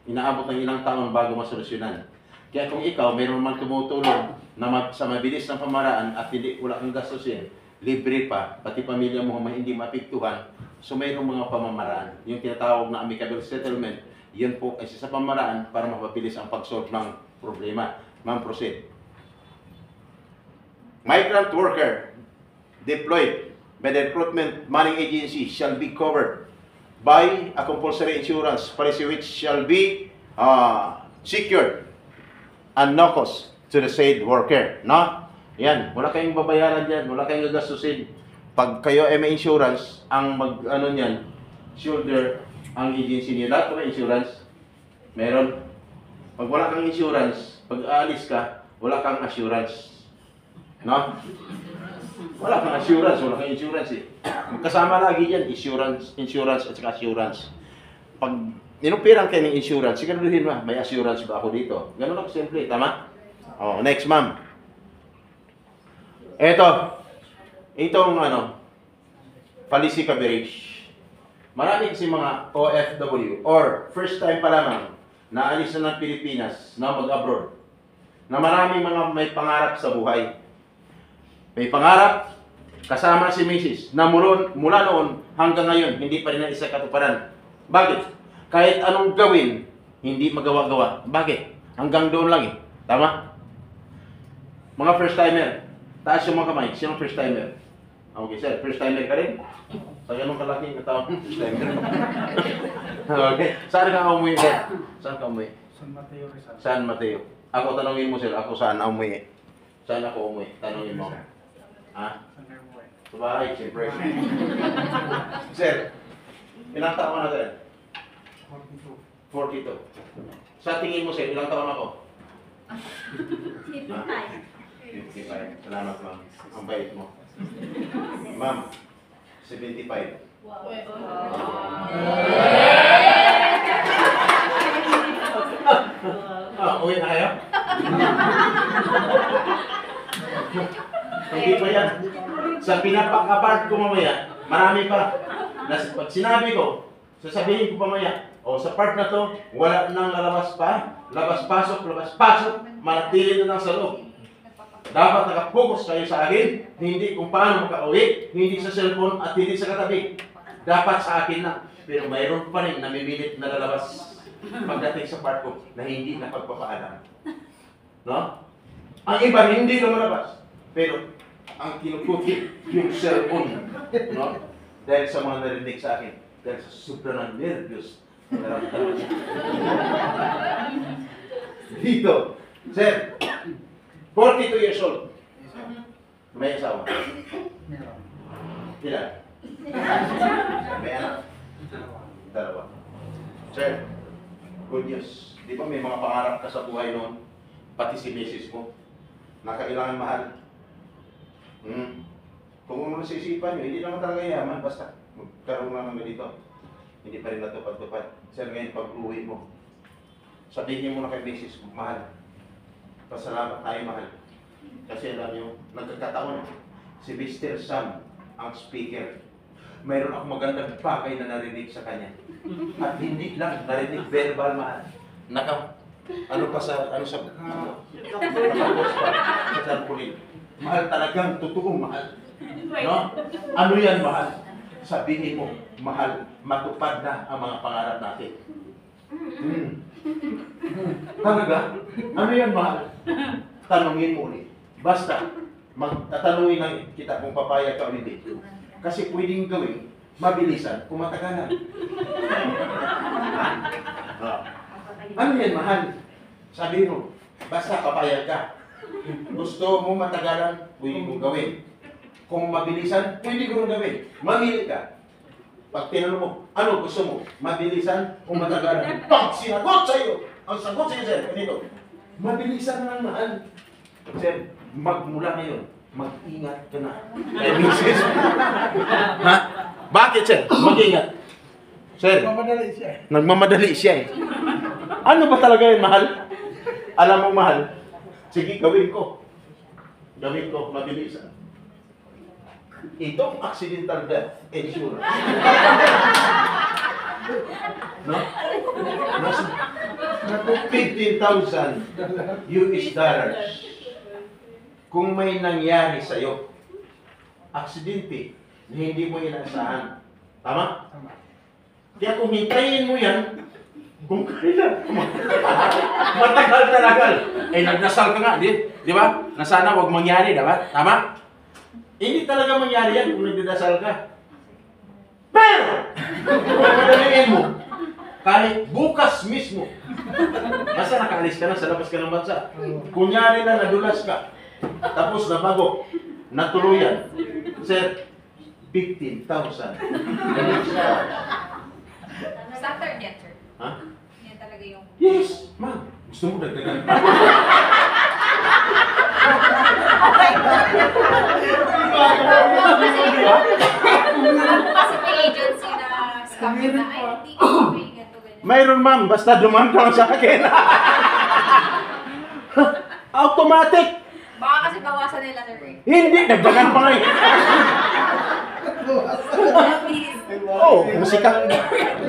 Inaabot ng ilang taon bago masolusyonan. Kaya kung ikaw, mayroon man tumutulong na sa mabilis ng pamaraan at wala kang gastusin, libre pa, pati pamilya mo hindi mapiktuhan, so mayroong mga pamamaraan. Yung tinatawag na amicable settlement, yan po ay isa sa pamaraan para mapabilis ang pag-solve ng problema. Ma'am, proceed. Migrant worker deployed by the recruitment money agency shall be covered by a compulsory insurance policy which shall be secured and no cost to the said worker. No? Yan, wala kayong babayaran dyan, wala kayong gagastusin. Pag kayo ay may insurance, ang shoulder ang agency niyo. Lahat may insurance? Meron. Pag wala kang insurance, pag aalis ka, wala kang assurance. No? Wala kang assurance, wala kang insurance eh. Kasama lagi yan, insurance at saka assurance. Pag ninupiran kayo ng insurance, siguraduhin mo, may assurance ba ako dito? Ganun ako simple, tama? Oh, next, ma'am. Itong policy coverage. Marami kasi mga OFW or first time pa lamang na alis na ng Pilipinas na mag-abroad na maraming mga may pangarap sa buhay. May pangarap, kasama si Mrs. na mula noon hanggang ngayon, hindi pa rin ang isa katuparan. Bakit? Kahit anong gawin, hindi magawa-gawa. Bakit? Hanggang doon lang eh. Tama? Mga first timer, taas yung mga kamay. Sino first timer? Okay, sir. First timer ka rin? Sa ganun kalaking katawang first timer. Okay. Saan ka umuwi, sir? Saan ka umuwi? San Mateo Rizal. San Mateo. Ako tanongin mo, sir. Ako saan umuwi? Saan ako umuwi? Tanongin mo. Ha? Sa bahay, siyempre. Sir, ilang taon na sir? 42. Sa tingin mo, sir, ilang taon ako? 55. 55. Salamat, ma'am. Ang bait mo. Ma'am, 75. Uwi na kayo? Hindi pa yan. Sa pinapakapart ko mamaya, Marami pa. Pag sinabi ko, sasabihin ko pamaya, o sa part na to, wala nang lalabas pa, labas-pasok, manatili na lang sa loob. Dapat nakapokus kayo sa akin, hindi kung paano makauwi, hindi sa cellphone at hindi sa katabi. Dapat sa akin na. Pero mayroon pa rin namimilit na lalabas pagdating sa part ko na hindi na pagpapaalam. No? Ang iba hindi lumalabas. Pero ang kinukuti yung cellphone. No? Dahil sa mga narinig sa akin. Dahil sa sobrang nervyos. Dito. Sir, 42 years old. May asawa. Ilan? May anak. Dalawa. Sir, good news. Di ba may mga pangarap ka sa buhay noon? Pati si misis mo. Nakailangan mahal. Kung mo nasisipan nyo, hindi naman talaga yaman. Basta magkaroon lang naman dito. Hindi pa rin natupad-tupad. Sir, ngayon pag-uwi mo, sabihin mo na kay misis mo, mahal. Pasalamat tayo, mahal. Kasi alam nyo, nagkakataon, si Mr. Sam, ang speaker. Mayroon akong magandang bagay na narinig sa kanya. At hindi lang narinig verbal, mahal. Ano pa sa tarpaulin. Mahal talagang totoo, mahal. No? Ano yan, mahal? Sabihin mo, mahal, matupad na ang mga pangarap natin. Talaga? Ano yan, mahal? Tanungin mo ulit. Basta, magtatanungin lang kita kung papayag ka o hindi. Kasi pwedeng gawin, mabilisan, kung matagalan. Ano yan, mahal? Sabi mo, basta papayag ka. Gusto mo matagalan, pwede mong gawin. Kung mabilisan, pwede ko rin gawin. Mamili ka. Pag tinanong mo, ano gusto mo? Mabilisan o matagalan? Pag sinagot sa'yo, ang sagot sa'yo, sir, ganito. Mabilisan na lang, mahal. Sir, magmula ngayon, mag-ingat ka na. Kaya misis. Ha? Bakit, sir? Mag-ingat. Sir, Mamadali siya. nagmamadali siya eh. Ano ba talaga yun, mahal? Alam mo, mahal, sige, gawin ko. Gawin ko, mabilisan. Itong accidental death insurance. No? Nasa 15,000 US dollars. Kung may nangyari sa'yo, aksidente na hindi mo inaasahan. Tama? Kaya kung hintayin mo yan, kung kailan, matagal-talagal. Eh, nagdasal ka nga, di ba? Na sana huwag mangyari, diba? Tama? Hindi talaga mangyari yan kung nagdadasal ka. Pero, kung madaliin mo, kahit bukas mismo, basta nakaalis ka na sa labas ka ng bansa. Kunyari na nadulas ka, tapos nabago, natuluyan. Sir, 15,000. Standard yan, sir. Ha? Yan talaga yung... Yes, ma'am. Gusto mo dagdagan pa? Kasi may agency na scam na, ay, hindi ko may ganito, ganyan. Mayroon, ma'am. Basta dumaan ka lang sa akin. Automatic. Baka kasi bawasan nila, sir. Hindi, dagdagan pa nga eh. Please. Oh, musika.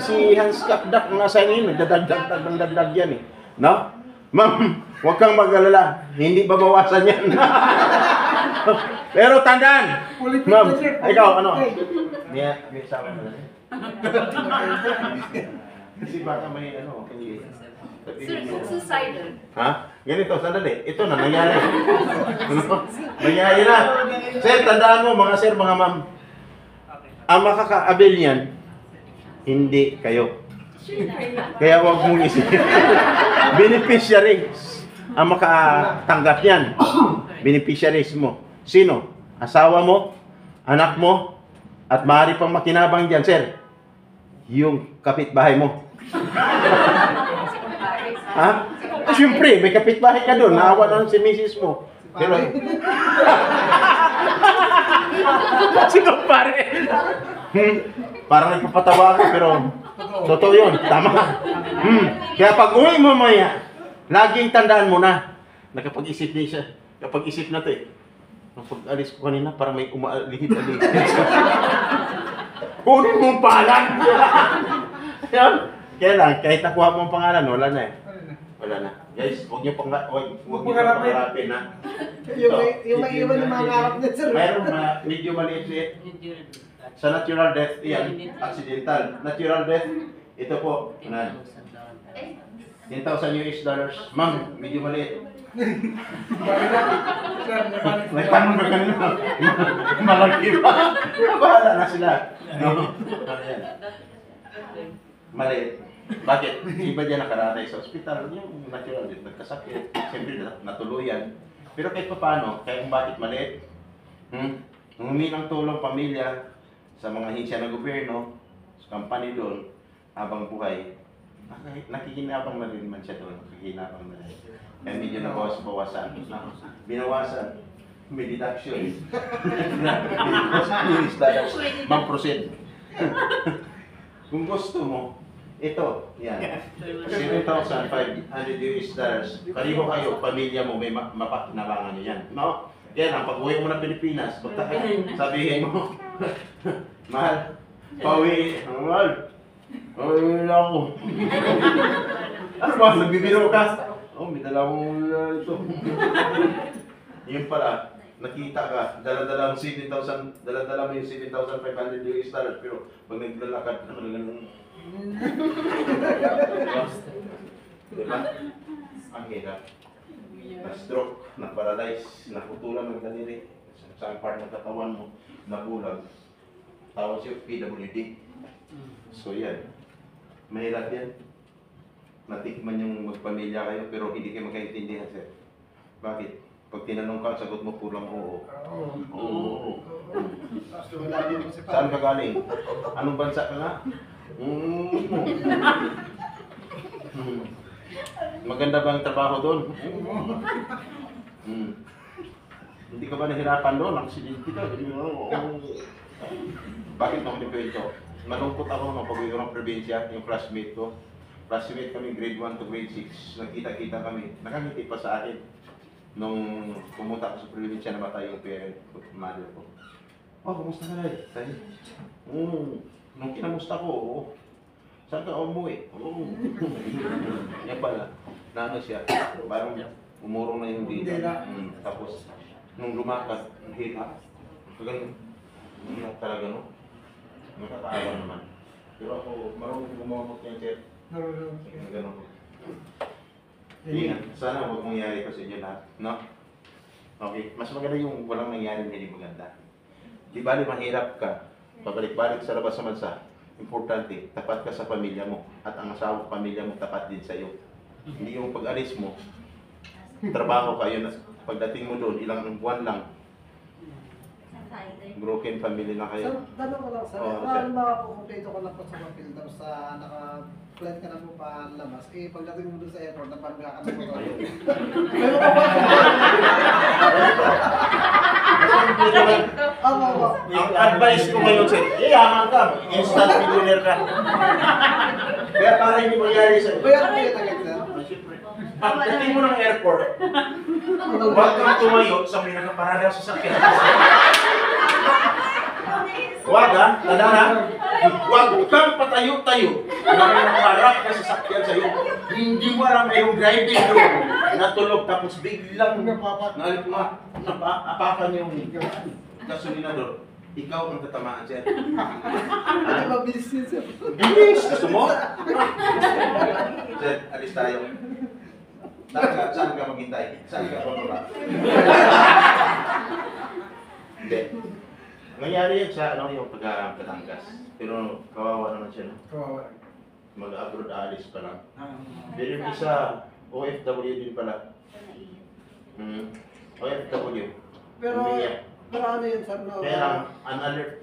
Si Hans Kapdak nasa inyo, nagdadagdag yan eh. No? Ma'am, huwag kang mag-alala. Hindi babawasan yan. Pero tandaan, ma'am, ikaw ano? May asawa na rin. Kasi baka may ano, Suicidal. ha? Ganito, sandali. Ito na, nangyari. Ano? Nangyari na. Sir, tandaan mo, mga sir, mga ma'am. Ang makaka-avail niyan, hindi kayo. Kaya huwag mong isipin. Beneficiaries ang makatanggap yan. Beneficiaries mo. Sino? Asawa mo, anak mo, at maaari pang makinabang dyan, sir. Yung kapitbahay mo. Ha? Siyempre, may kapitbahay ka doon. Naawa na si misis mo. Pero, si kumpare. Parang nagpapatawa ako, pero totoo yun. Tama. Kaya pag uwi mo maya, laging tandaan mo na. Nakapag-isip din siya. Kapag isip na to eh. Ang pag-alis ko kanina, parang may umaalihit-alihit. Kunin mong palan! Yan. Kaya lang, kahit nakuha mo ang pangalan, wala na eh. Wala na. Guys, huwag niyo pangarapin ha. Yung may iwan yung mga harap na sir. Mayroon na medyo maliit-liit. Sa natural death, yan, accidental. Natural death, ito po, na $10,000. Ma'am, medyo maliit. May tanong ba kanina? Malaki pa. Bahala na sila. No? Ayan. Maliit. Bakit? Iba dyan nakaratay sa ospital. Yung natural death, nagkasakit. Siyempre, natuluyan. Pero kahit pa paano, kaya kung bakit maliit, humingi ng tulong pamilya sa mga hinsya ng gobyerno, sa company doon, habang buhay, nakikinabang na rin man siya doon, nakikinabang na rin. Kaya medyo nabawasan. Binawasan. May deduction. Ma'am, proceed. Kung gusto mo, ito, yan. $7,500. Kaliho kayo, pamilya mo, may mapakinabangan nyo yan. No? Yan, ang pag-uwi mo ng Pilipinas, sabihin mo, mahal, pauwi, mahal, pauwi lang ako. Ano ba, nagbibiro ka? Oh, may dala akong ito. Yun pala, nakita ka, dala-dala mo yung $7,500, pero pag naglalakad ka na ganun. Diba? Ang hirap. Na-stroke, na-paralyze, naputulan ng daliri. Sa part ng katawan mo, nabulag. Tawag siya PWD. So yan. Mahirap yan. Natikman yung magpamilya kayo pero hindi kayo magkaintindihan, sir. Bakit? Pag tinanong ka, sagot mo pulang oo. Oo. Saan ka galing? Anong bansa ka nga? Maganda ba ang trabaho doon? Hindi ka ba nahirapan doon? Aksidente ka? Bakit naman dito ito? Malungkot ako nung pag-uwi ko ng probinsya, yung classmate ko. Classmate kami grade 1 to grade 6. Nagkita-kita kami. Nakangiti pa sa akin. Nung pumunta ako sa probinsya, namatay yung parent ko, mother ko. Oh, kumusta ka na? Sabi, nung kinamusta ko, saan ka umuwi? Yan pala, naano siya, parang umurong na yung dito. Tapos, nung lumakad, ang hirap. Ganun, hirap talaga, no? Nakakaawa naman. Pero ako, marunong gumamot niya, sir. Ganun. Ingat, sana huwag mangyari pa sa inyo lahat, no? Okay, mas maganda yung walang nangyari na hindi maganda. Di bali mahirap ka, pabalik-balik sa labas sa bansa, importante, tapat ka sa pamilya mo at ang asawa pamilya mo tapat din sa iyo. Hindi yung pag-alis mo, trabaho ka, yun, pagdating mo doon, ilang buwan lang, broken family na kayo. Sir, tanong ko lang sir, paano ba po kumpleto ko lang po sa papel tapos naka-flight ka na po palabas, pagdating mo doon sa airport, napangga ka na po doon. Pero pa ba? Ang advice ko ngayon, sir, yaman ka, instant millionaire ka. Kaya para hindi mangyari sa'yo. Bayar po yun agad sir. Pagdating mo ng airport, huwag kang tumayo sa may nakaparada sa sakyan. Huwag ha, tanda na. Huwag kang patayo-tayo na may nakaharap ka sa sakyan sa'yo. Hindi mo alam mayroong driving doon. Natulog tapos biglang napapakan yung gasolinador. Ikaw ang tatamaan, sir. Ano mabilis yun sir? Bilis! Gusto mo? Sir, alis tayo. Saan ka maghintay? Saan ka konora? Hindi. Nangyari yan sa yung pagkatangkas. Pero kawawa naman siya, no? Kawawa. Mag-abroad alis pa lang. Pero yung isa, OFW din pala. OFW. Pero, Umiiyak. pero ano yun sir? No? Kaya lang, un-alert.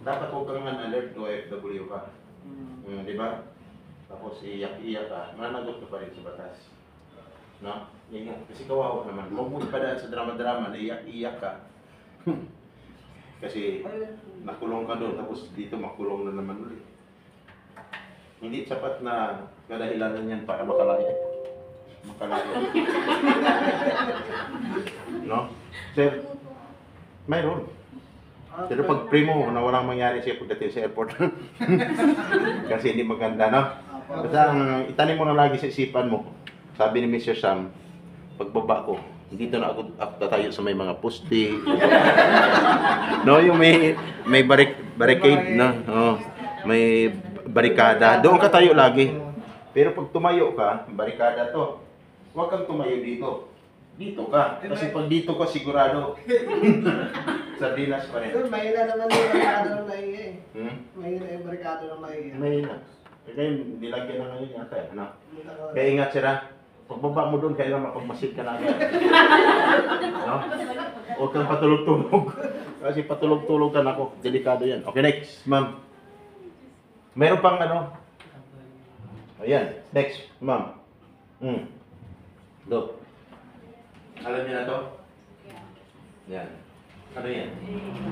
Dapat huwag kang un-alert OFW ka. Di ba? Tapos iyak-iyak ka, mananagot ka pa rin sa batas. No? Yan nga. Kasi kawawa naman. Huwag mo ipadaan sa drama-drama na iyak-iyak ka. Kasi nakulong ka doon, tapos dito makulong na naman ulit. Hindi sapat na kadahilanan yan para makalaya. Makalaya. No? Sir, Mayroon. Pero pag primo na walang mangyari siya pagdating sa airport. Kasi hindi maganda, no? Basta ang itanim mo na lagi sa isipan mo. Sabi ni Mr. Sam, pagbaba ko, dito na ako tatayo sa may mga poste. No, yung may barricade, no? Oh, may barikada. Doon ka tayo lagi. Pero pag tumayo ka, barikada to. Huwag kang tumayo dito. Dito ka. Kasi pag dito ka, sigurado. Sardinas pa rin. Sir, mahina naman yung barikado ng naiya eh. Hmm? Mahina yung barikado ng naiya. Mahina. Kaya nilagyan na ngayon yata. Ano? Kaya ingat sila. Pagbaba mo doon, kailangan mapagmasid ka na agad. No? Huwag kang patulog-tulog. Kasi patulog-tulog ka na ako. Delikado yan. Okay, next, ma'am. Meron pang ano? Ayan, next, ma'am. Do. Alam niyo na to? Yan. Ano yan?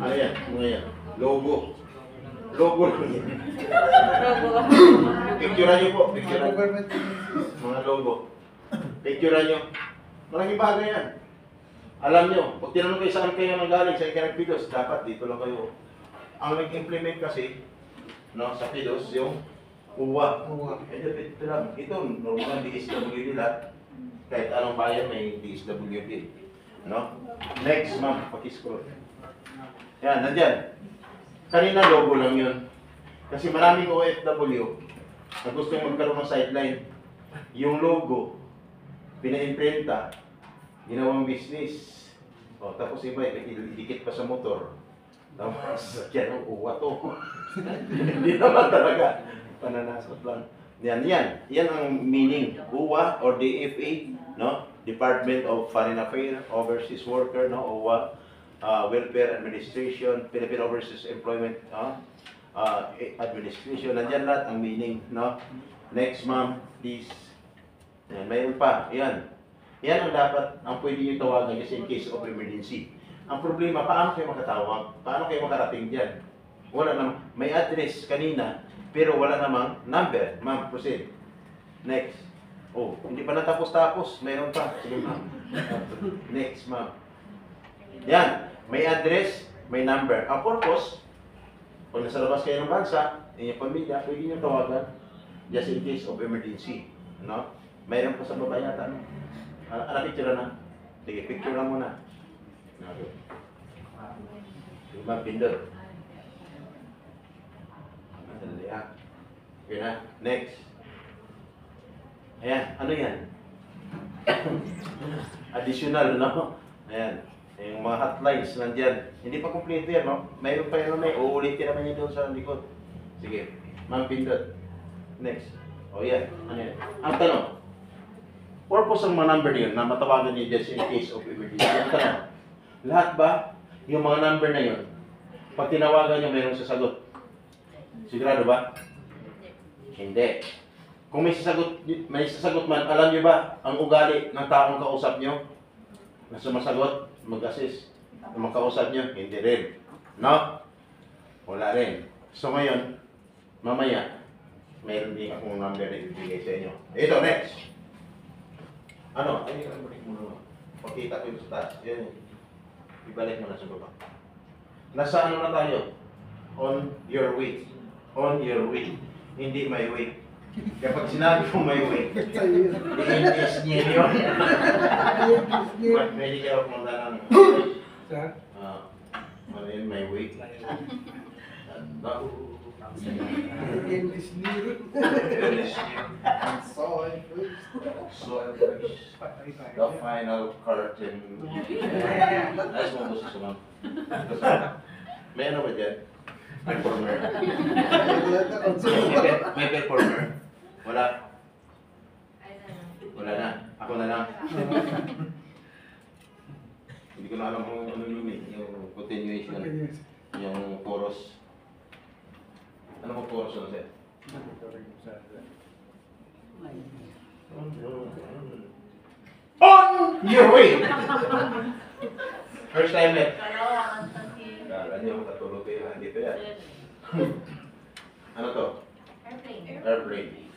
Ano yan? Ano yan? Logo. Logo lang yan. Picturean niyo po. Picturean. Mga logo. Picturean niyo. Malaking bagay yan. Alam niyo, pag tinanong kayo saan kayo nanggaling, saan kayo nag-PIDOS, dapat dito lang kayo. Ang nag-implement kasi, no, sa PIDOS, yung uwa. Ito lang. Ito, normal DSWD lahat. Kahit anong bayan may DSWD. No? Next, ma'am, paki-scroll. Yan, nandyan. Kanina logo lang yun. Kasi maraming OFW na gustong magkaroon ng sideline. Yung logo, pina-imprenta, ginawang business. O, tapos iba, idikit pa sa motor. Tapos, yan ang uwa to. Hindi naman talaga. Pananasot lang. Yan. Yan ang meaning. UWA or DFA, no? Department of Foreign Affairs, Overseas Worker, no? UWA, Welfare Administration, Philippine Overseas Employment Administration. Nandiyan lahat ang meaning, no? Next, ma'am, please. Yan, mayroon pa. Yan. Yan ang dapat, ang pwede nyo tawagan kasi in case of emergency. Ang problema, paano kayo makatawag? Paano kayo makarating dyan? Wala namang, may address kanina, pero wala namang number. Ma'am, proceed. Next. Oh, hindi pa natapos-tapos. Mayroon pa. Sige, ma'am. Next, ma'am. Yan. May address, may number. Ang purpose, pag nasa labas kayo ng bansa, inyong pamilya, pwede nyo tawagan just in case of emergency. No? Mayroon pa sa baba yata. Picture na. Sige, picture lang muna. Okay. Ma'am, pindot. Okay na. Next. Ayan. Ano yan? Additional, no? Ayan. Yung mga hotlines nandyan. Hindi pa kompleto yan, no? Mayroon pa yan, may uulitin naman yun doon sa likod. Sige. Ma'am, pindot. Next. O yan. Ano yan? Ang tanong. Purpose ng mga number yun na matawagan niyo just in case of emergency. Ang tanong. Lahat ba yung mga number na yun, pag tinawagan niyo, mayroong sasagot? Sigurado ba? Hindi. Kung may sasagot man, alam niyo ba ang ugali ng taong kausap niyo na sumasagot, mag-assist, na makausap niyo? Hindi rin. No? Wala rin. So ngayon, mamaya, mayroon din akong number na ibigay sa inyo. Ito, next. Ano? Ay, ibalik mo naman. Pakita ko yung sa taas. Yan. Ibalik mo na sa baba. Nasa ano na tayo? On your way. On your way. Hindi my way. Kapag sinabi ko my way, i-NS niya yun. Pwede kayo pumunta ng ano yun, my way. Soil fresh. The final curtain. Ayos mo gusto sa ma'am. May ano ba dyan? Performer. May performer. Wala. Wala na. Ako na lang. Hindi ko na alam kung ano yun eh. Yung continuation. Yung chorus. Ano mo chorus na siya? On your way! First time net. Kala niyo katulog kayo. Hindi pa yan. Ano to? Airplane.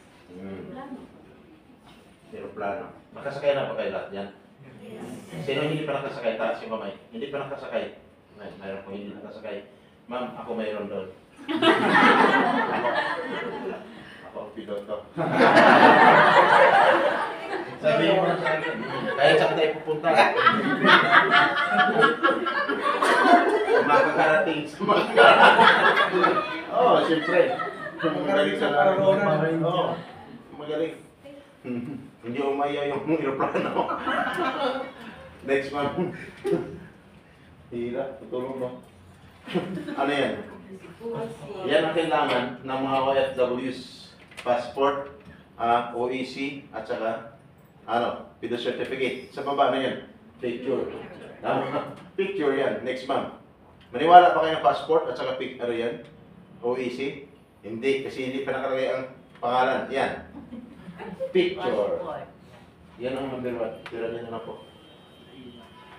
Aeroplano. Nakasakay na ba kayo lahat yan? Sino hindi pa nakasakay? Taas yung kamay. Hindi pa nakasakay. Mayroon po hindi nakasakay. Ma'am, ako mayroon doon. ako ang piloto. Sabihin mo na sa akin. Kaya saan tayo pupunta? Makakarating sa mga. Oo, siyempre. Magaling sa pararonan. Oo, magaling. Hindi umayaw yung aeroplano. Next month. Hira, tutulong mo. Ano yan? Yan ang kailangan ng mga OFWs. Passport, OEC, at saka PIDO certificate. Sa baba na yan. Picture. Picture yan, next month. Maniwala pa kayo ng passport at saka yan? OEC? Hindi, kasi hindi pa nakalagay ang pangalan. Yan. Picture. Yan ang number 1. Tira niyo na po.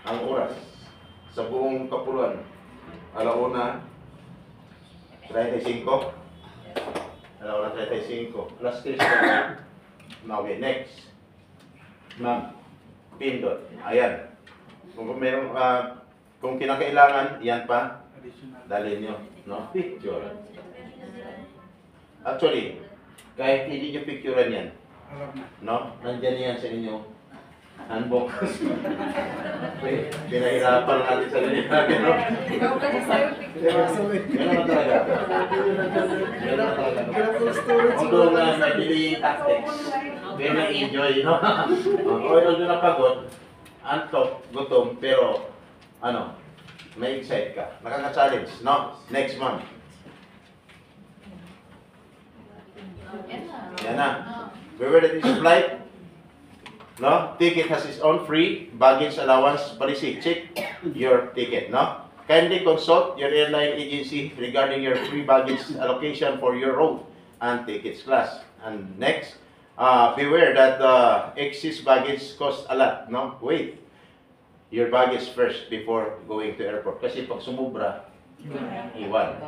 Ang oras sa buong kapuluan. Alauna 35. Alauna 35. Alas 3. Okay, next. Ma'am, pindot. Ayan. Kung meron, kung kinakailangan, yan pa. Dalhin nyo. No? Picture. Actually, kahit hindi nyo picturean yan, no? Nandyan yan sa inyo. Handbook. Pinahirapan natin sa linya natin, no? Yan naman talaga. Yan naman talaga. Although na may delay tactics, very na-enjoy, no? Although na pagod, antok, gutom, pero may excite ka. Nakaka-challenge, no? Next month. Yan na. Beware that this flight, no? Ticket has its own free baggage allowance policy. Check your ticket, no? Kindly consult your airline agency regarding your free baggage allocation for your road and tickets class. And next, beware that excess baggage costs a lot, no? Wait your baggage first before going to airport. Kasi pag sumubra, iwan.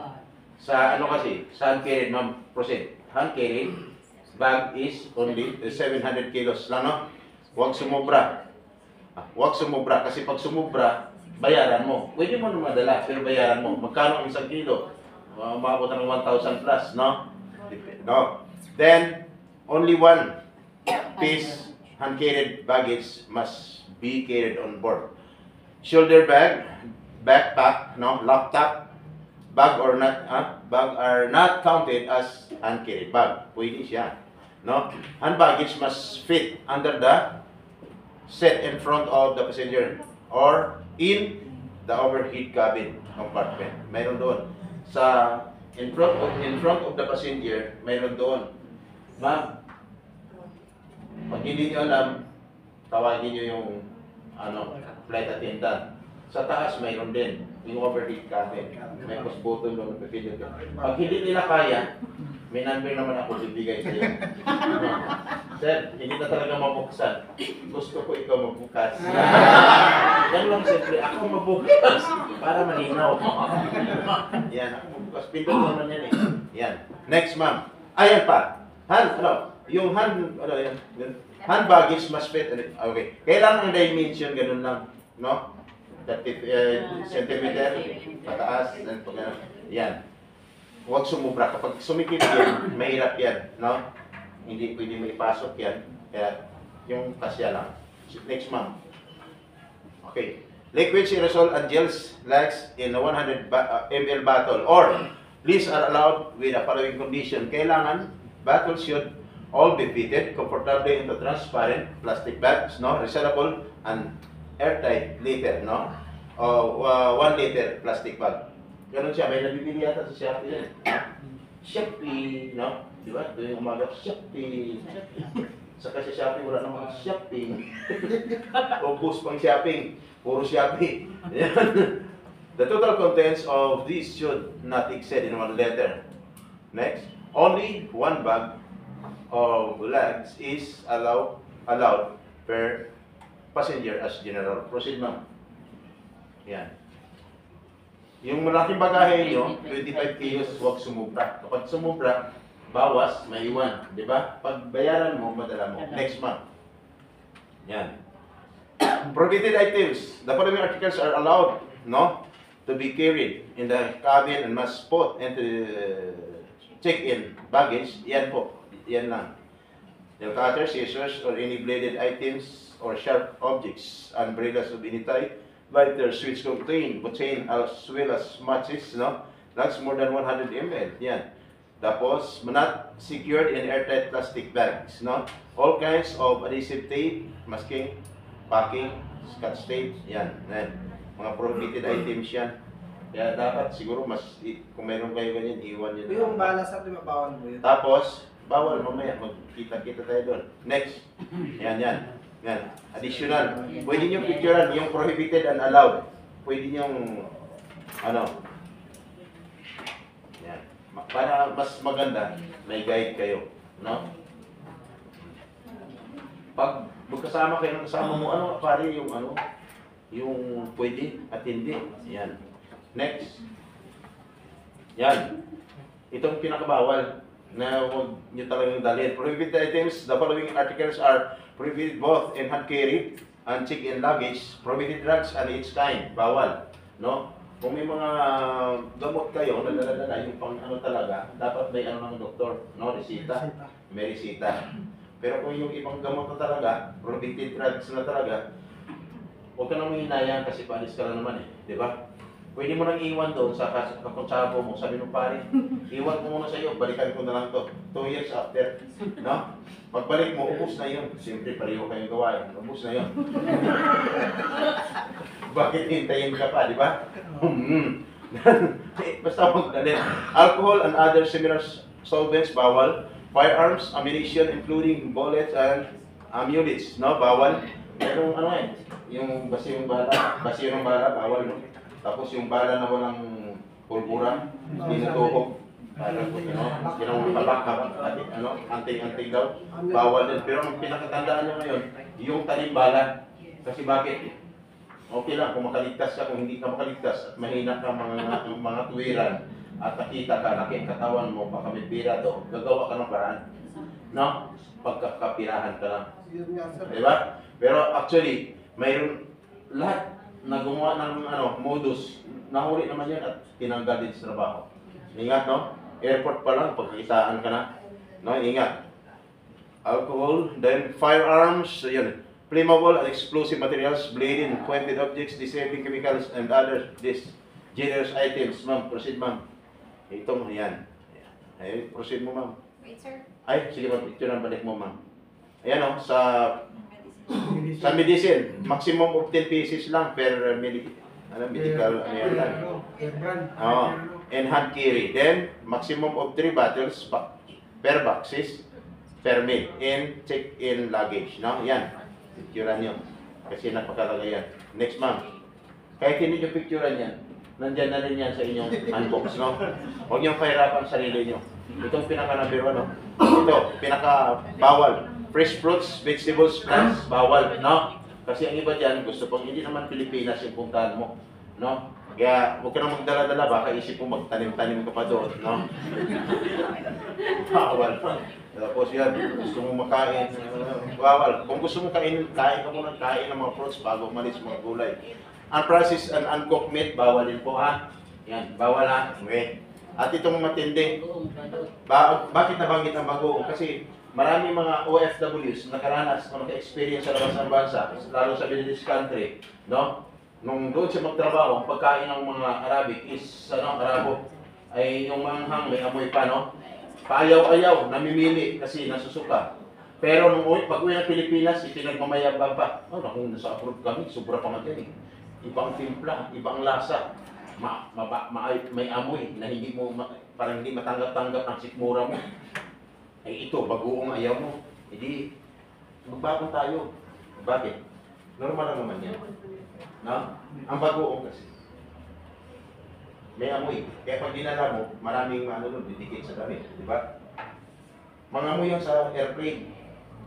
Sa kasi, sa hand-carried, ma'am, proceed. Hand-carried, bag is only 700 kilos lang, no? Huwag sumubra. Huwag sumubra. Kasi pag sumubra, bayaran mo. Pwede mo na madala, pero bayaran mo. Magkano ang 1 kilo? Umabot ng 1,000 plus, no? No. Then, only one piece hand-carried baggage must be carried on board. Shoulder bag, backpack, no, laptop, bag are not counted as hand-carried bag. Pwede siya, no? Hand baggage must fit under the seat in front of the passenger or in the overhead cabin compartment. Mayroon doon. Sa in front of the passenger, mayroon doon. Ma'am, pag hindi nyo alam, tawagin nyo yung flight attendant. Sa taas, mayroon din. Yung overhead cabin. May push button doon. Pag hindi nila kaya, may number naman ako bibigay sa iyo. Sir, hindi na talaga mabuksan. Gusto ko ikaw magbukas. Yan lang simple. Ako mabukas. Para malinaw. Yan, ako mabukas. Pindot naman yan eh. Yan. Next, ma'am. Ayan pa. Yung hand baggage must fit. Okay. Kailangan ang dimension, ganun lang. No? 30 centimeter, pataas, yan. Huwag sumubra. Kapag sumikip yan, mahirap yan, no? Hindi pwede mo ipasok yan. Kaya, yung kasya lang. Next month. Okay. Liquid aerosol and gels lax in a 100 ml bottle or these are allowed with the following condition. Kailangan, bottles should all be fitted comfortably into transparent plastic bags, no? Resealable and airtight liter, no? 1 liter plastic bag. Ganun siya, may nabibili yata sa Shopee yan. Shopee, no? Di ba? Ito yung umaga, Shopee. Saka sa Shopee, wala namang shopping. Ubus pang shopping. Puro Shopee. The total contents of these should not exceed in 1 liter. Next, only 1 bag of lags is allowed per passenger as general. Proceed, ma'am. Yan. Yung malaking bagahe nyo, 25 kilos, huwag sumubra. Kapag sumubra, bawas, may iwan. Di ba? Pag bayaran mo, madala mo. Next month. Yan. Prohibited items. The following articles are allowed, no? to be carried in the cabin and must put into check-in baggage, yan po, yan lang. Nail cutters, scissors, or any bladed items or sharp objects, umbrellas of any type, lighters which contain butane as well as matches, no? That's more than 100 ml, yan. Tapos, not secured in airtight plastic bags, no? All kinds of adhesive tape, masking, packing, scotch tape, yan. Yan. Mga prohibited items yan. Kaya dapat siguro kung meron kayo ganyan, iwan yun. Yung balas natin mabawal mo yun. Tapos, bawal mamaya, magkita-kita tayo doon. Next. Yan, yan. Yan. Additional. Pwede nyo picturean yung prohibited and allowed. Pwede nyo, yan. Para mas maganda, may guide kayo. No? Pag magkasama kayo ng kasama mo, pare yung yung pwede at hindi. Yan. Next. Yan. Itong pinakabawal na huwag nyo talagang dalhin. Prohibited items, the following articles are prohibited both in hand carry and check-in luggage. Prohibited drugs and its kind. Bawal. No? Kung may mga gamot kayo na dala-dala, yung pang talaga, dapat may ng doktor. No? Resita. May resita. Pero kung yung ibang gamot na talaga, prohibited drugs na talaga, huwag ka nang hinayang kasi paalis ka lang naman eh. Di ba? Pwede mo nang iwan doon sa kakontsabo mo. Sabi nung pare, iwan ko muna sa iyo, balikan ko na lang to. 2 years after. No? Pagbalik mo, ubus na yun. Siyempre, pareho kayong gawain. Ubus na yun. Bakit hintayin ka pa, di ba? Basta magdalit. Alcohol and other similar solvents, bawal. Firearms, ammunition, including bullets and amulets, no? Bawal. Merong yung basirong bala, bawal, no? Tapos yung bala na walang pulbura, tinutuhog, ginawang tabak, anting-anting daw, bawal din. Pero ang pinakatandaan nyo ngayon, yung talimbala. Kasi bakit? Okay lang kung makaligtas ka, kung hindi ka makaligtas at mahina ka mga tuwiran at nakita ka, laki ang katawan mo, baka may pira to, gagawa ka ng paraan. No? Pagkakapirahan ka lang. Diba? Pero actually, mayroon lahat na gumawa ng modus, nahuli naman yan at tinanggal din sa trabaho. Ingat, no? Airport pa lang, pagkakitaan ka na. No? Ingat. Alcohol, then firearms, yun. Flammable and explosive materials, bleeding, pointed objects, disabling chemicals, and other dangerous items. Ma'am, proceed ma'am. Ito, yan. Ay, proceed mo ma'am. Wait, sir. Ay, sige ma'am, picture ang balik mo ma'am. Ayan o, sa medicine, maximum of 10 pieces lang per medical, and hand carry. Then, maximum of 3 bottles per boxes per meal in check-in luggage. No? Yan, picturean nyo. Kasi napakalagay yan. Next ma'am, kahit hindi nyo picturean yan, nandyan na rin yan sa inyong handbox. No? Huwag nyo pahirapan sarili nyo. Itong pinaka-number 1. No? Ito, pinaka-bawal. Fresh fruits, vegetables, plants, bawal, no? Kasi ang iba dyan, gusto pang hindi naman Pilipinas yung puntahan mo, no? Kaya huwag ka nang magdala-dala, baka isip mo magtanim-tanim ka pa doon, no? Bawal pa. Tapos yan, gusto mo makain, bawal. Kung gusto mo kain ka muna, kain ng mga fruits bago umalis mga gulay. Unprocessed and uncooked meat, bawal din po, ha? Yan, bawal ha? Okay. At itong matindi, bakit nabanggit ang bagoong? Kasi marami mga OFWs nakaranas o naka-experience sa labas ng bansa, lalo sa Middle East country, no? Nung doon siya magtrabaho, ang pagkain ng mga Arabic is, Arabo, ay yung manghang, may amoy pa, no? Paayaw-ayaw, namimili kasi nasusuka. Pero nung pag-uwi ng Pilipinas, itinagmamayabang pa. Kung nasa abroad kami, sobra pa madyan eh. Ibang timpla, ibang lasa, may amoy na hindi mo, parang hindi matanggap-tanggap ang sikmura mo. Ay ito, bagoong ayaw mo. Hindi, magbago tayo. Bakit? Normal lang naman yan. No? Ang bagoong kasi, may amoy. Kaya pag dinala mo, maraming didikit sa damit. Di ba? Mga amoy yan sa airplane.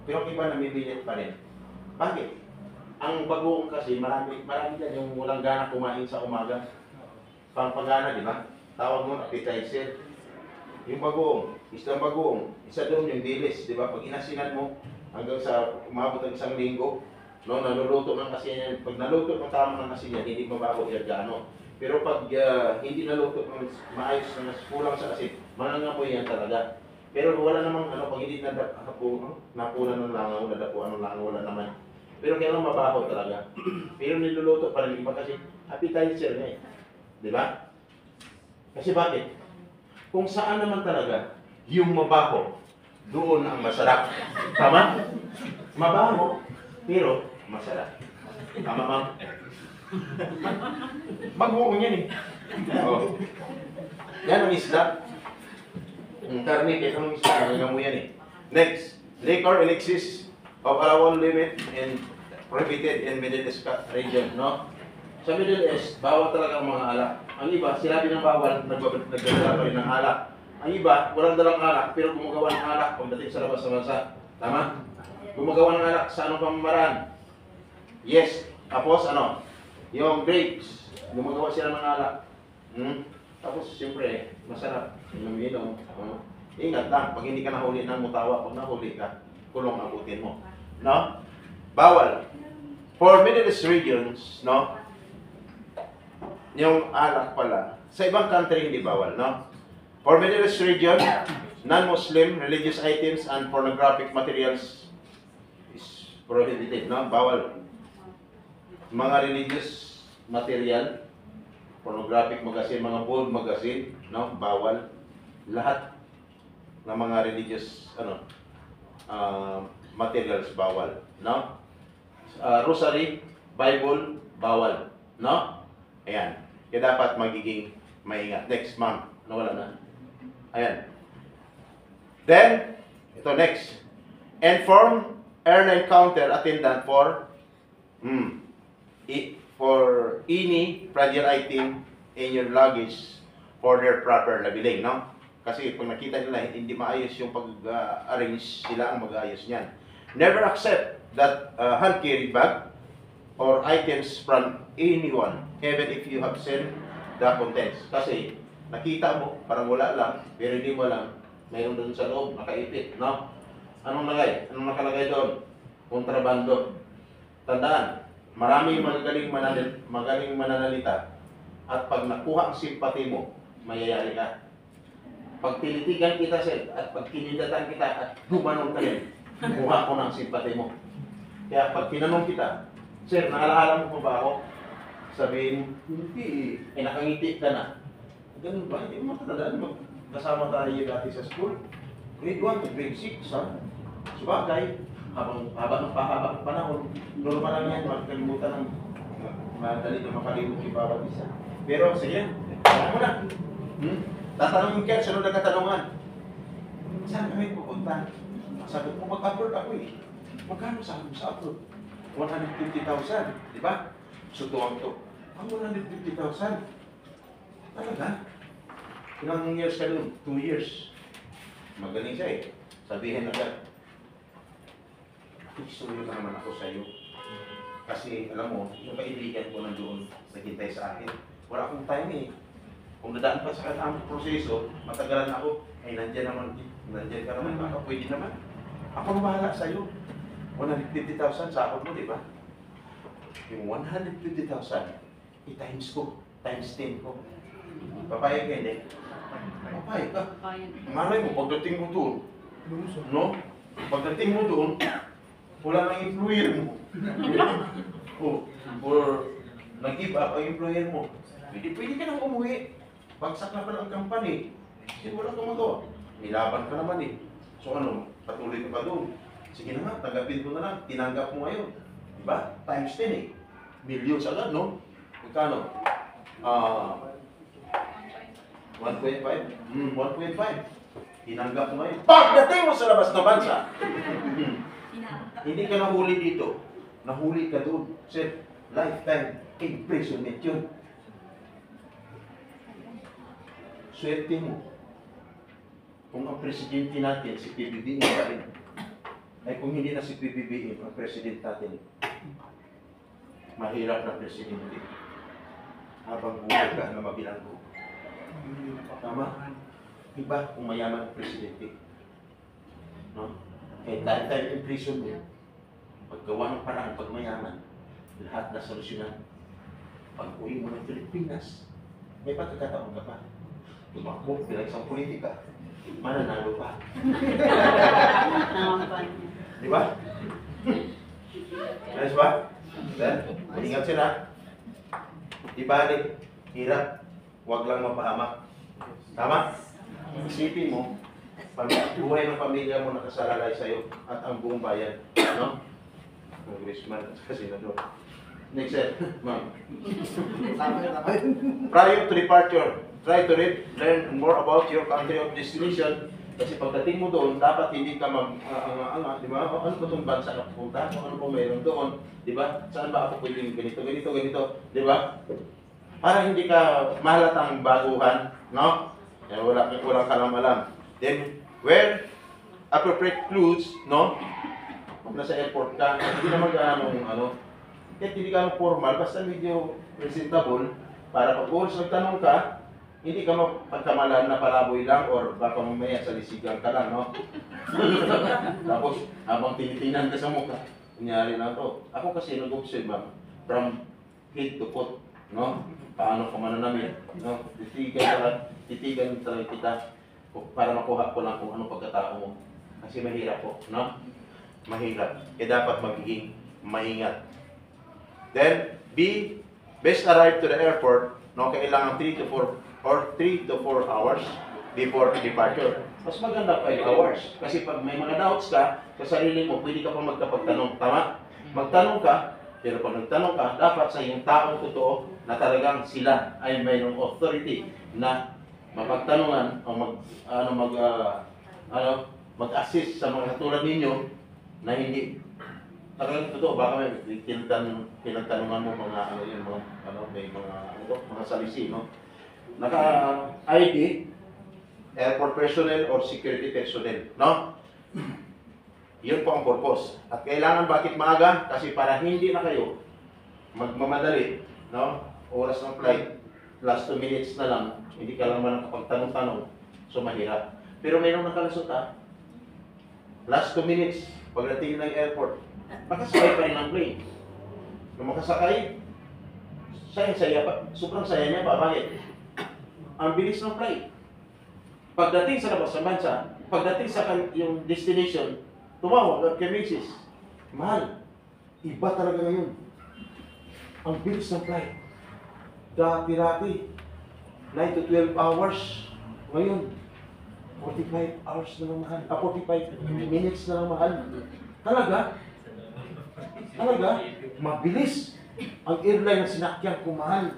Pero iba namibilit pa rin. Bakit? Ang bagoong kasi, marami dyan yung walang gana kumain sa umaga. Pangpagana, di ba? Tawag mo, appetizer. Yung bagoong, isang bagoong, isa doon yung dilis, di ba? Pag inasinan mo, hanggang sa umabot ng 1 linggo, no, naluluto ng kasi yan. Pag naluto ng tama ng kasi yan, hindi mabago yan gaano. Pero pag hindi naluto, maayos na kulang sa asin, mangangamoy yan talaga. Pero wala namang ano, pag hindi napunan ng langaw, nadapuan ng langaw, wala naman. Pero kaya lang mabaho talaga. Pero niluluto pa rin iba kasi appetizer na eh. Di ba? Kasi bakit? Kung saan naman talaga, yung mabaho, doon ang masarap. Tama? Mabaho, pero masarap. Tama, ma'am? Mag-uong yan eh. Oh. Yan ang isda. Ang karne, kaya ang isda, ang mo yan eh. Next, liquor in excess of allowable limit and prohibited in Middle East region, no? Sa Middle East, bawal talaga ang mga alak. Ang iba, sinabi ng bawal, nagdadala pa rin ng alak. Ang iba, walang dalang alak, pero gumagawa ng alak pagdating sa labas ng bansa. Tama? Gumagawa ng alak sa anong pamamaraan. Yes. Tapos ano? Yung grapes, gumagawa sila ng alak. Tapos, siyempre, masarap. Inom-inom. Ingat lang, pag hindi ka nahuli ng mutawa, pag nahuli ka, kulong abutin mo. No? Bawal. For Middle East regions, no? Yung alak pala, sa ibang country hindi bawal, no? For Middle East region, non-Muslim religious items and pornographic materials is prohibited, no? Bawal. Mga religious material, pornographic magazine, mga bold magazine, no? Bawal. Lahat ng mga religious materials bawal, no? Rosary, Bible, bawal, no? Ayan. Kaya dapat magiging maingat. Next, ma'am. Nawala na. Ayan. Then, ito next. Inform airline counter attendant for any fragile item in your luggage for their proper labeling, no? Kasi pag nakita nila hindi maayos yung pag-arrange, sila ang mag-ayos niyan. Never accept that hand carry bag or items from anyone, even if you have seen the contents. Kasi nakita mo, parang wala lang, pero hindi mo alam, mayroon doon sa loob, nakaipit, no? Anong nakalagay doon? Kontrabando. Tandaan, marami yung magaling mananalita, at pag nakuha ang simpati mo, mayayari ka. Pag tinitigan kita, sir, at pag kinindatan kita, at gumanon ka rin, kuha ko ng simpati mo. Kaya pag tinanong kita, sir, naalaala mo ba ako? Sabihin, hindi, nakangiti ka na. Ganun ba? Hindi mo matandaan, magkasama tayo dati sa school. Grade 1 to grade 6, ha? Sabagay, habang ng panahon, normal lang yan, magkalimutan ng madali na makalimut yung bawat isa. Pero sige, alam mo na. Tatanungin kayo, sunod na katanungan. Saan kami pupunta? Sabi ko, mag-upload ako eh. Magkano sa upload? 150,000, di ba? So tuwang to. Ang 150,000. Talaga? Ilang years ka doon? 2 years. Magaling siya eh. Sabihin agad. Isuyo na naman ako sa iyo. Kasi alam mo, yung kaibigan ko nandoon, naghintay sa akin. Wala akong time eh. Kung dadaan pa sa kanang proseso, matagalan ako, ay nandiyan ka naman, baka pwede naman. Ako na bahala sa iyo. 150,000 sa mo, di ba? Yung 150,000, i-times ko, times 10 ko. Papayag ka, hindi? Papayag ka. Malay mo, pagdating mo doon, no? Pagdating mo doon, wala nang employer mo. Or nag-give up ang employer mo. Pwede ka nang umuwi. Bagsak na pala ang company. Kasi wala kang magawa. Nilaban ka naman eh. So ano, patuloy ka pa doon. Sige na nga, tanggapin ko na lang. Tinanggap mo ngayon. Diba? Times 10 eh. Millions agad, no? Magkano? 1.5? 1.5. Tinanggap mo ngayon. Pagdating mo sa labas na bansa, hindi ka nahuli dito. Nahuli ka doon. Sir, lifetime imprisonment yun. Swerte mo. Kung ang presidente natin, si PBBM pa rin. Ay kung hindi na si PBBM, ang presidente natin, mahirap na presidente. Habang buhay ka na mabilanggo. Tama? Iba kung mayaman ang presidente. No? Kaya dahil imprisonment, paggawa ng parang pagmayaman, lahat na solusyonan. Pag uwi mo ng Pilipinas, may pagkakataon ka pa. Tumakbo bilang isang politika. Mananalo pa. Di ba? Ayos ba? Then, ingat sila. Ibalik, hirap, huwag lang mapahamak. Tama? Isipin mo, buhay ng pamilya mo nakasalalay sa'yo at ang buong bayan. No? Congressman at senador. Next set, ma'am. Tama yun. Prior to departure, try to learn more about your country of destination. Kasi pagdating mo doon, dapat hindi ka di ba? Ano ba itong bansa na pupunta? Ano ba mayroon doon? Di ba? Saan ba ako pwedeng ganito, di ba? Para hindi ka mahalatang baguhan, no? Walang kalam-alam. Then, wear appropriate clothes, no? Pag nasa airport ka, hindi naman kahit hindi ka formal, basta medyo presentable, para pag oras nagtanong ka, hindi ka magkamalan na palaboy lang or baka mamaya sa lisigan ka lang, no? Tapos, habang tinitingnan ka sa mukha, kunyari lang to. Ako kasi nag-observe, ma'am, from head to foot, no? Paano ka mananamit, no? Titigan talaga kita para makuha ko lang kung anong pagkatao mo. Kasi mahirap po, no? Mahirap. Kaya dapat magiging maingat. Then, best arrive to the airport, no? Kailangan 3 to 4 hours before departure. Mas maganda 5 hours. Kasi pag may mga doubts ka sa sarili mo, pwede ka pa magkapagtanong. Tama? Magtanong ka, pero pag nagtanong ka, dapat sa iyong taong totoo na talagang sila ay mayroong authority na mapagtanungan o mag-assist sa mga katulad ninyo na hindi talagang totoo. Baka may pinagtanungan mo mga salisi, no? Naka-ID, airport personnel or security personnel, no? Yun po ang purpose. At kailangan bakit maaga? Kasi para hindi na kayo magmamadali, no? Oras ng flight, last 2 minutes na lang, hindi ka lang man nakapagtanong-tanong, so mahirap. Pero mayroong nakalusot last 2 minutes, pagdating ng airport, makasakay pa rin ang plane. Kung makasakay, saya pa, sobrang saya niya pa, bakit? Ang bilis ng flight. Pagdating sa labas ng bansa, pagdating sa yung destination, tumawag at kay Mrs. Mahal, iba talaga ngayon. Ang bilis ng flight. Dati-dati, 9 to 12 hours. Ngayon, 45 hours na lang mahal. 45 minutes na lang mahal. Talaga? Mabilis. Ang airline na sinakyan ko mahal.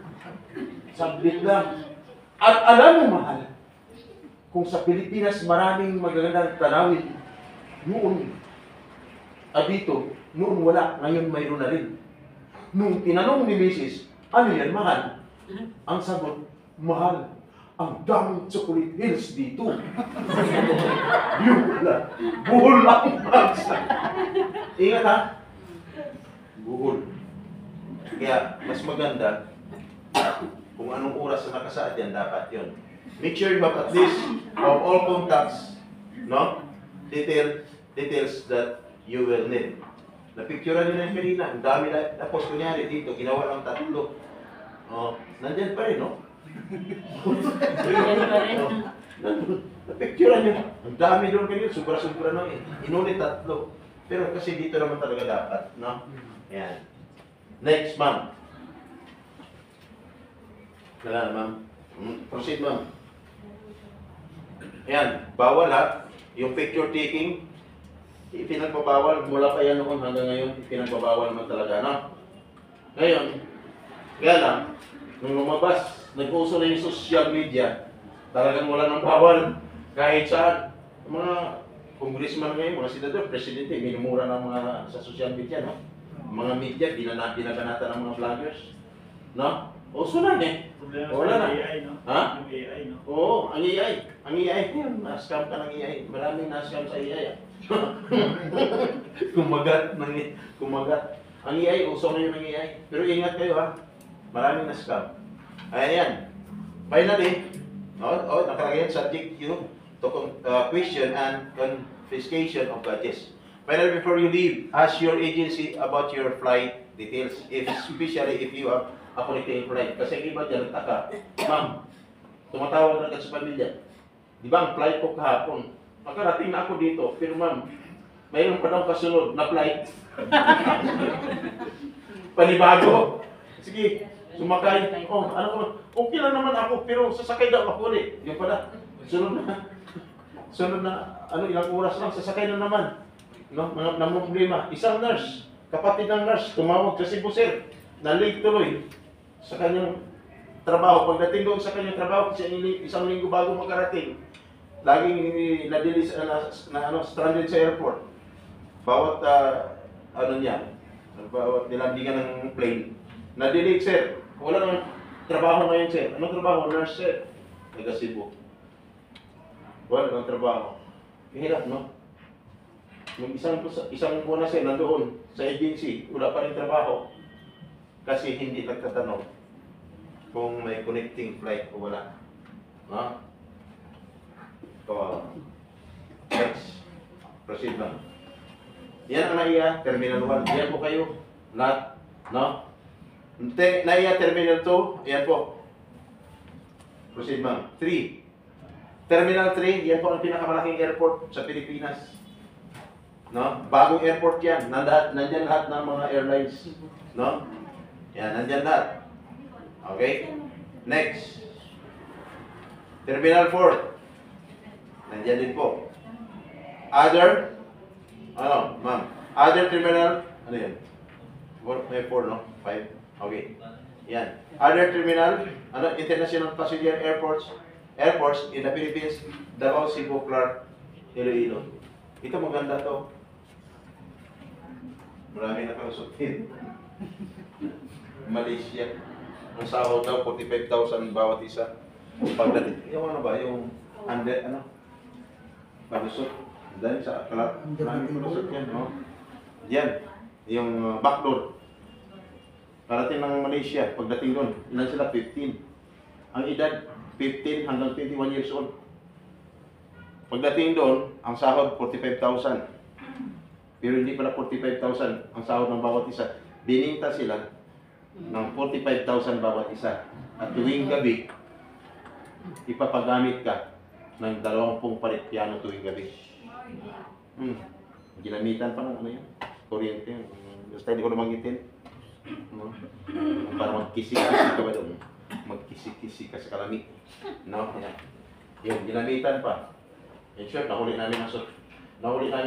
Sablit lang. At alam mo mahal, kung sa Pilipinas maraming magagandang tanawin, noon, dito, noon wala, ngayon mayroon na rin. Nung tinanong ni Mrs., ano yan mahal? Ang sagot, mahal, ang daming chocolate hills dito. Yun lang. Buhol ang bansa. Ingat ha? Buhol. Kaya, mas maganda, kung anong oras na nakasaad yan, dapat yun. Make sure you have at least of all contacts, no? Details that you will need. Napicturean nila yung kanina, ang dami na, tapos kunyari dito, ginawa ng 3. Nandyan pa rin, no? Napicturean nyo, ang dami doon kanina, sobra-sobra na inulit 3. Pero kasi dito naman talaga dapat, no? Ayan. Next, ma'am. Wala na, ma'am. Proceed, ma'am. Ayan, bawal ha. Yung picture taking, ipinagbabawal. Mula pa yan noon hanggang ngayon, ipinagbabawal naman talaga, no? Ngayon, kaya lang, nung lumabas, nag-uso na yung social media, talagang wala nang bawal. Kahit saan, mga congressman ngayon, mga senador, presidente, minumura ng mga sa social media, no? Mga media, binabanata ng mga vloggers, no? Uso na eh. Wala na. AI, no? Ha? Yung AI, no? Oo, ang AI. Ang AI, yun, na-scam ka ng AI. Maraming na-scam sa AI. Kumagat. Ang AI, uso na yun ng AI. Pero ingat kayo ha. Maraming na-scam. Ayan. Finally, nakalagay yan, subject you to question and confiscation of badges. Finally, before you leave, ask your agency about your flight details, especially if you have appointed flight. Kasi ang iba dyan, nagtaka, ma'am, tumatawag na agad sa pamilya. Di ba ang flight ko kahapon? Makarating na ako dito, pero ma'am, mayroon pa daw kasunod na flight. Panibago. Sige, sumakay. Oh, ano ko, okay lang naman ako, pero sasakay daw ako ulit. Yung pala, sunod na, ilang oras lang, sasakay na naman. No, mga problema. Isang nurse, kapatid ng nurse, tumawag sa Cebu, sir, na-late tuloy sa kanyang trabaho. Pagdating doon sa kanyang trabaho, kasi isang linggo bago makarating, laging na-delay stranded sa airport. Bawat, bawat nilandingan ng plane, na-delay, sir. Wala nang trabaho ngayon, sir. Anong trabaho? Nurse, sir. Taga Cebu. Wala nang trabaho. Mahirap, no? Yung isang buwan na sir, nandoon sa agency, wala pa rin trabaho. Kasi hindi nagtatanong kung may connecting flight o wala. No? So, next. Proceed lang. Yan ang NAIA Terminal 1. Yan po kayo. Lahat. No? NAIA Terminal 2. Yan po. Proceed ma'am. 3. Terminal 3. Yan po ang pinakamalaking airport sa Pilipinas. No? Bagong airport yan. Nandyan lahat ng mga airlines. No? Yan. Nandyan lahat. Okay? Next. Terminal 4. Nandyan din po. Other. Ma'am. Other terminal. Ano yan? May 4, no? 5. Okay. Yan. Other terminal. International passenger airports. Airports in the Philippines. Davao, Cebu, Clark, Iloilo. Ito maganda to. Marami na kalusutin. Malaysia. Ang sahod daw, 45,000 bawat isa. Pagdating, yung ano ba, yung malusot. Dahil sa kalat, maraming malusot yan, no? Yan, yung backdoor. Parating ng Malaysia, pagdating doon, ilan sila? 15. Ang edad, 15 hanggang 21 years old. Pagdating doon, ang sahod, 45,000. Pero hindi pala 45,000 ang sahod ng bawat isa. Bininta sila ng 45,000 bawat isa. At tuwing gabi, ipapagamit ka ng 20 palit piano tuwing gabi. Ginamitan pa ng ano yan? Kuryente. Basta hindi ko na magitin. Para magkisi-kisi ka ba doon? Magkisi-kisi ka sa kalamit. No? Yan. Yung ginamitan pa. In short, nahuli namin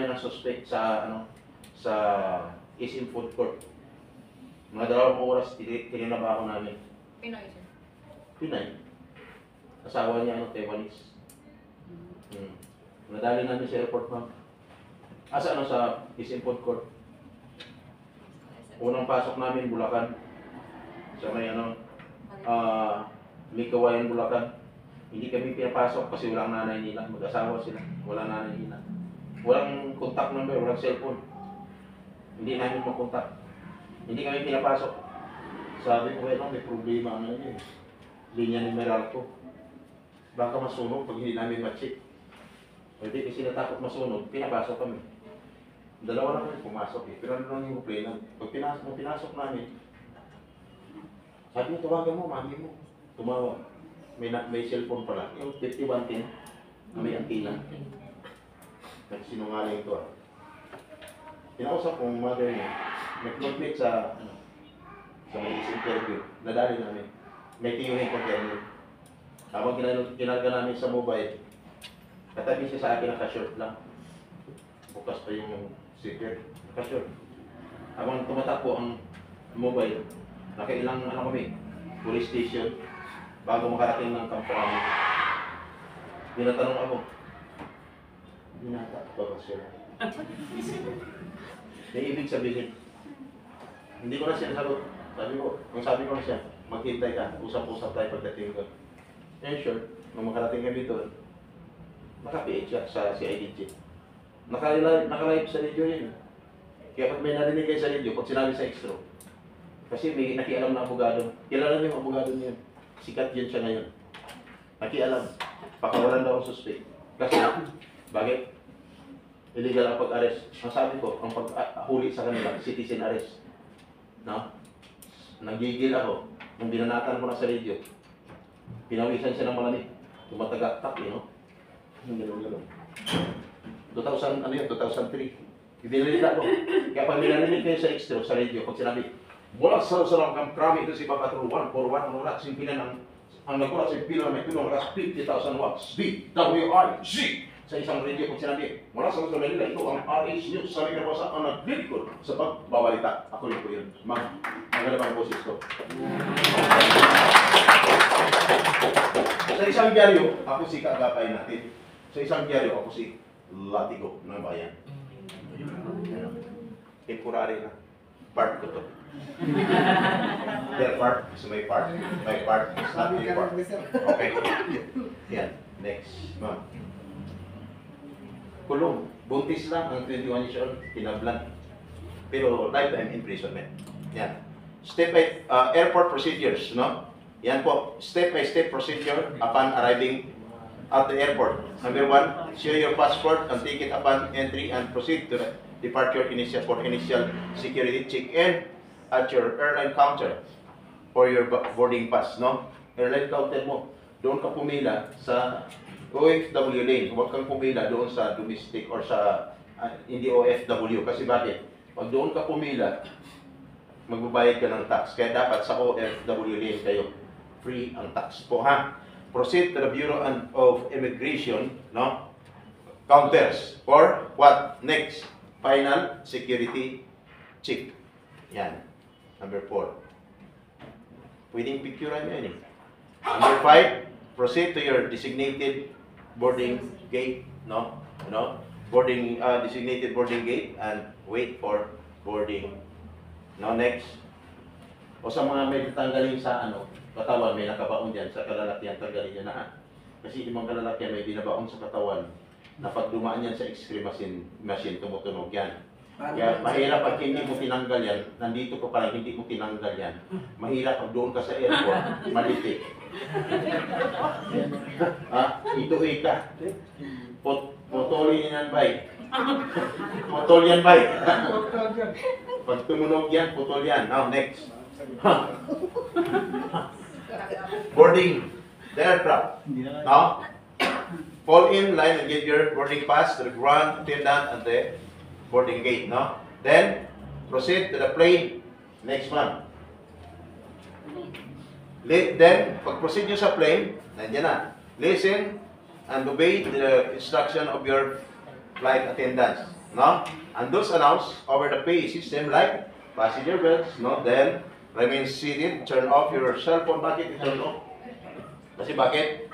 ang suspect sa Isim Food Court. Mga 2 oras tininabaho namin. Pinoy, sir. Pinay. Asawa niya Taiwanese. Nadali namin sa airport, ma'am. Sa Isim Food Court. Unang pasok namin Bulacan. Sa may may kawayan Bulacan. Hindi kami pinapasok kasi walang nanay nila. Mag-asawa sila. Walang nanay nila. Walang contact number, walang cellphone. Hindi namin makontak. Hindi kami pinapasok. Sabi ko, may problema ang yun. Linya ni Meralco. Baka masunog pag hindi namin ma-check. Hindi kasi natakot masunog, pinapasok kami. 2 na kami pumasok eh. Pero ano lang yung plane. Pag pinasok namin, sabi niya, tawagan mo, mami mo. Tumawag. May cellphone pala. Yung 5110 na may antena. Nagsinungaling ito ah. Pinausap kong mother niya. Nag-conflict sa may interview. Nadali namin. May tiyuhin ko kaya habang kinarga namin sa mobile, katabi siya sa akin naka-short lang. Bukas pa yung zipper. Naka-short. Habang tumatakbo ang mobile, nakailang kami, police station, bago makarating ng kampo namin. Tinatanong ako, binata pa ba siya? May ibig sabihin. Hindi ko na siya nasagot. Sabi ko na siya, maghintay ka, usap-usap tayo pagdating ko. And sure, nung makarating kami doon, naka-PH siya sa CIDG. Naka-live sa radio yun. Kaya pag may narinig kayo sa radio, pag sinabi sa extra, kasi may nakialam na abogado. Kilala mo yung abogado niya. Sikat yan siya ngayon. Nakialam. Pakawalan daw ang suspect. Kasi, bakit? Illegal ang pag-arrest. Ang sabi ko, ang pag-huli sa kanila, citizen arrest. No? nagigil ako. Nung binanatan ko na sa radio, pinawisan siya ng malamig. Tumatagak-tak, Yung gano'n. 2000, ano yun, 2003. Ibinalita ko. Kaya pag minarinig kayo sa extra, sa radio, pag sinabi, mula sa sarang kang krami ito si Papatro 141, ang oras yung pinan ang nagulat sa pila may pinong oras 50,000 watts. DWIZ! Sa isang radio pag sinabi, mula sa Manila, ito ang RH News. Sabi ka po sa ang naglilikod sa pagbabalita. Ako rin po yun. Magandang boses ko. Sa isang diaryo, ako si Kaagapay natin. Sa isang diaryo, ako si Latigo ng bayan. Temporary na. Part ko to. Their part is my part. My part is not your part. Okay. Yan. Next. Ma'am. Kulong. Buntis lang ang 21 years old. Kinablan. Pero lifetime imprisonment. Yan. Step by airport procedures, no? Yan po. Step-by-step procedure upon arriving at the airport. Number 1, show your passport and ticket upon entry and proceed to the departure for initial security check-in at your airline counter for your boarding pass, no? Airline counter mo. Doon ka pumila sa OFW lane. Huwag kang pumila doon sa domestic or sa hindi OFW. Kasi bakit? Pag doon ka pumila, magbabayad ka ng tax. Kaya dapat sa OFW lane kayo. Free ang tax po, ha? Proceed to the Bureau of Immigration, no? Counters. Or what? Next. Final security check. Yan. Number 4. Pwedeng picturean nyo yun eh. Number 5. Proceed to your designated boarding gate, no? Designated boarding gate and wait for boarding. No, next. O sa mga may tanggalin sa katawan, may nakabaon dyan sa kalalakihan, tanggalin nyo na. Kasi yung mga kalalakihan may binabaon sa katawan na pag dumaan yan sa x-ray machine, tumutunog yan. Kaya mahirap pag hindi mo tinanggal yan, nandito ka pala, hindi mo tinanggal yan. Mahirap pag doon ka sa airport, malitik. Ituloy ka. Putulin yan, bay. Putol yan, bay. Pag tumunog yan, putol yan. Now, next. Boarding the aircraft. Now, fall in line and give your boarding pass to the ground attendant at the boarding gate. No? Then, proceed to the plane. Next one. Then, pag-proceed nyo sa plane, nandiyan na. Listen and obey the instruction of your flight attendants. No? And those announced over the PA system like passenger belts. No? Then, remain seated. Turn off your cell phone. Bakit i-turn off? Kasi bakit?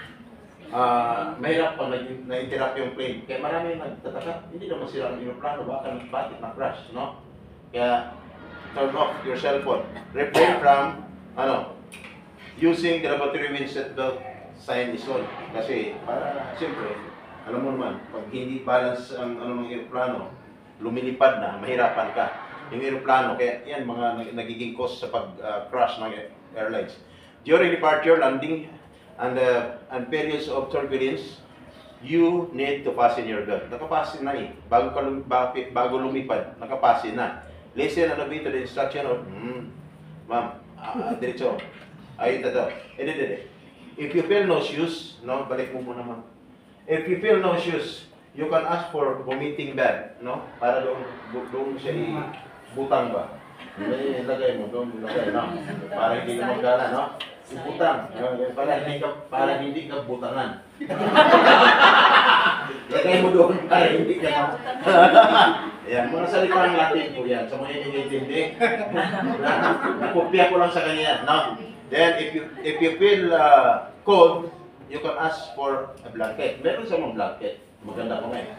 Mahirap pag na-interrupt yung plane. Kaya marami nagtataka, hindi naman sila ang aeroplano, bakit na-crash, no? Kaya, turn off your cell phone. Refrain from, using the lavatory wind seatbelt sign is on. Kasi, para, siyempre, alam mo naman, pag hindi balance ang ng aeroplano, lumilipad na, mahirapan ka. Yung aeroplano, kaya yan, mga nagiging cause sa pag-crash ng airlines. During departure, landing, and periods of turbulence, you need to fasten your belt. Nakapasin na eh. Bago lumipad, nakapasin na. Listen and obey to the instruction of, ma'am, diretso. Ay, ito. If you feel nauseous, no, balik mo muna, ma'am. If you feel nauseous, you can ask for vomiting bag, no? Para doon siya ibutang ba? Ilagay mo, doon ilagay, no? Para hindi ka magkala, no? Ibutang. Para hindi ka butangan. Lagay mo doon para hindi ka Ayan, mga salitang Latin po yan. Sa mga inintindi. Nakopya ko lang sa kanya, no? Then, if you feel cold, you can ask for a blanket. Meron sa mga blanket. Maganda po ngayon.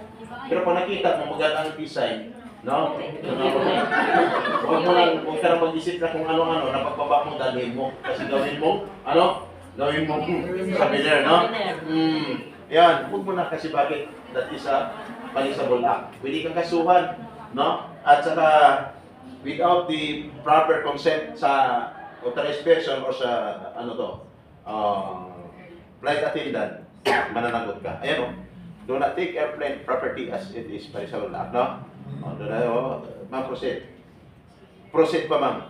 Pero pag nakita mo magandang design, no? Huwag ka na mag-isip na kung ano-ano, napagbaba mo, dalhin mo. Kasi gawin mo, gawin mo sabi there, no? Yan, huwag mo na kasi bakit that is a punishable act. Pwede kang kasuhan, no? At saka, without the proper consent sa authorized person or sa, flight attendant, mananagot ka. Ayan, o. Do not take airplane property as it is punishable act, no? Ma'am, proceed. Proceed pa, ma'am.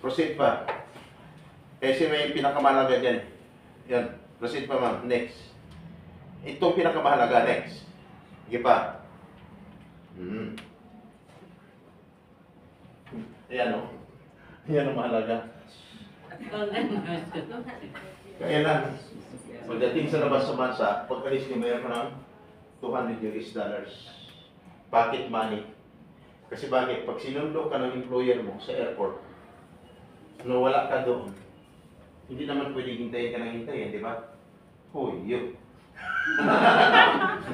Proceed pa. Kasi may pinakamahalaga dyan. Yan. Proceed pa, ma'am. Next. Itong pinakamahalaga. Next. Sige pa. Ayan o. Ayan ang mahalaga. Kaya lang, pagdating sa labas sa bansa, pagkalis niyo mayroon ka ng $200. Pocket money. Kasi bakit? Pag sinundo ka ng employer mo sa airport, wala ka doon, hindi naman pwede hintayin ka ng hintayin, di ba? Hoy, yun.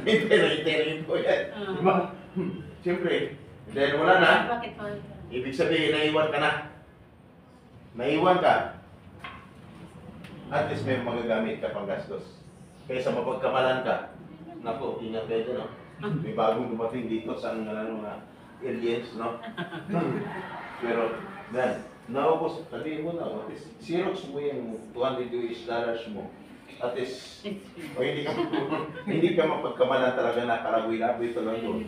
Hintay na employer. Di ba? Siyempre, dahil wala na, Bakit po? ibig sabihin, naiwan ka na. Naiwan ka. At least may magagamit ka pang gastos. Kaysa mapagkamalan ka. Naku, ingat kayo dyan, no? May bagong dumating dito sa mga aliens, no? Pero, man, naubos, sabihin mo na, at least, Xerox mo yung $200 mo. At least, o hindi ka mapagkamalan talaga na kalaboy-laboy pa lang yun.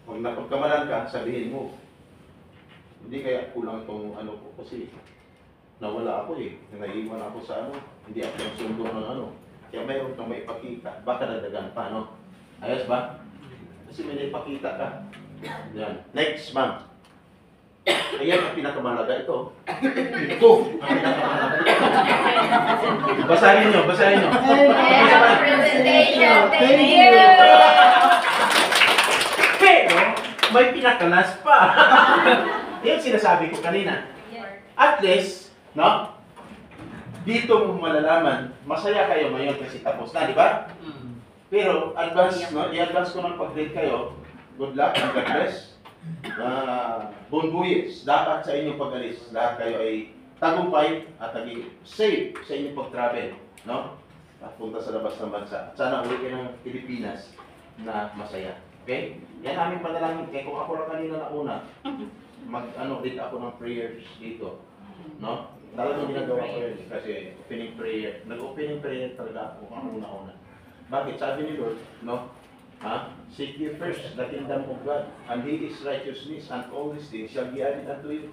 Pag napagkamalan ka, sabihin mo, hindi kaya kulang itong ano ko kasi nawala ako eh. Naiiwan ako sa ano. Hindi ako yung sundo ng ano. Kaya mayroon kang maipakita. Baka dadagan pa, no? Ayos ba? Kasi may naipakita ka. Yan. Next, ma'am. Ayan ang pinakamahalaga ito. Ito ang pinakamahalaga ito. Basahin nyo, basahin nyo. Presentation. Thank you. Pero, may pinakalas pa. Yung sinasabi ko kanina. At least, no? Dito mo malalaman, masaya kayo ngayon kasi tapos na, di ba? Pero, advance, no? I-advance ko ng pag-grade kayo. Good luck and God bless. Bonbuyes, dapat sa inyong pag-alis, lahat kayo ay tagumpay at naging safe sa inyong pag-travel, no? At punta sa labas ng bansa. At sana uwi kayo ng Pilipinas na masaya. Okay? Yan aming panalangin. Kaya kung ako lang kanina na una, mag-read ako ng prayers dito. No? Talagang ginagawa ko yun. Kasi opening prayer. Nag-opening prayer talaga ako ang una-una. Bakit? Sabi ni Lord, no? Seek ye first the kingdom of God, and His righteousness, and all these things shall be added unto you.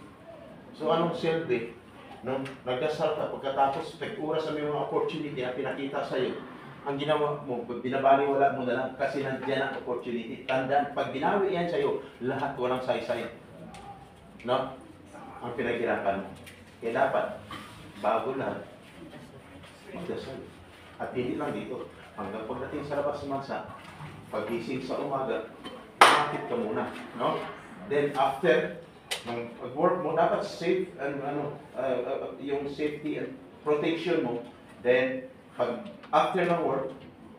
So anong silbi? Nung nagdasal ka, pagkatapos, pag-ura sa mga opportunity na pinakita sa iyo, ang ginawa mo, binabaliwala mo na lang kasi nandiyan ang opportunity. Tandaan, pag binawi yan sa iyo, lahat walang saysay. No? Ang pinaghirapan mo. Kaya dapat, bago lahat, magdasal. At hindi lang dito, hanggang pagdating sa labas ng bansa, pagising sa umaga, umakit ka muna, no? Then after, ng work mo, dapat safe and yung safety and protection mo. Then pag after ng work,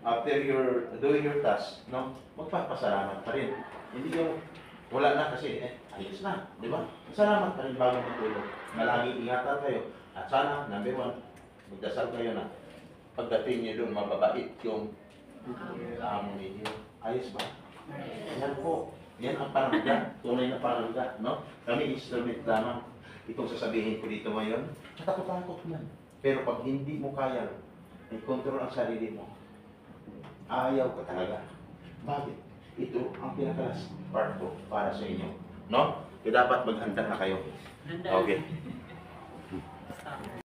after you're doing your task, no? Magpapasalamat pa rin. Hindi yung wala na kasi ayos na, di ba? Salamat pa rin bago matulog. Malaging ingatan kayo. At sana, number one, magdasal kayo na pagdating niyo doon, mababait yung amo ninyo. Ayos ba? Yan po. Yan ang panangga. Tunay na panangga. No? Kami instrument lamang. Itong sasabihin ko dito ngayon, katakot-takot man. Pero pag hindi mo kayang i-control ang sarili mo, ayaw ka talaga. Bakit? Ito ang pinakalas part ko para sa inyo. No? Kaya dapat maghanda na kayo. Okay.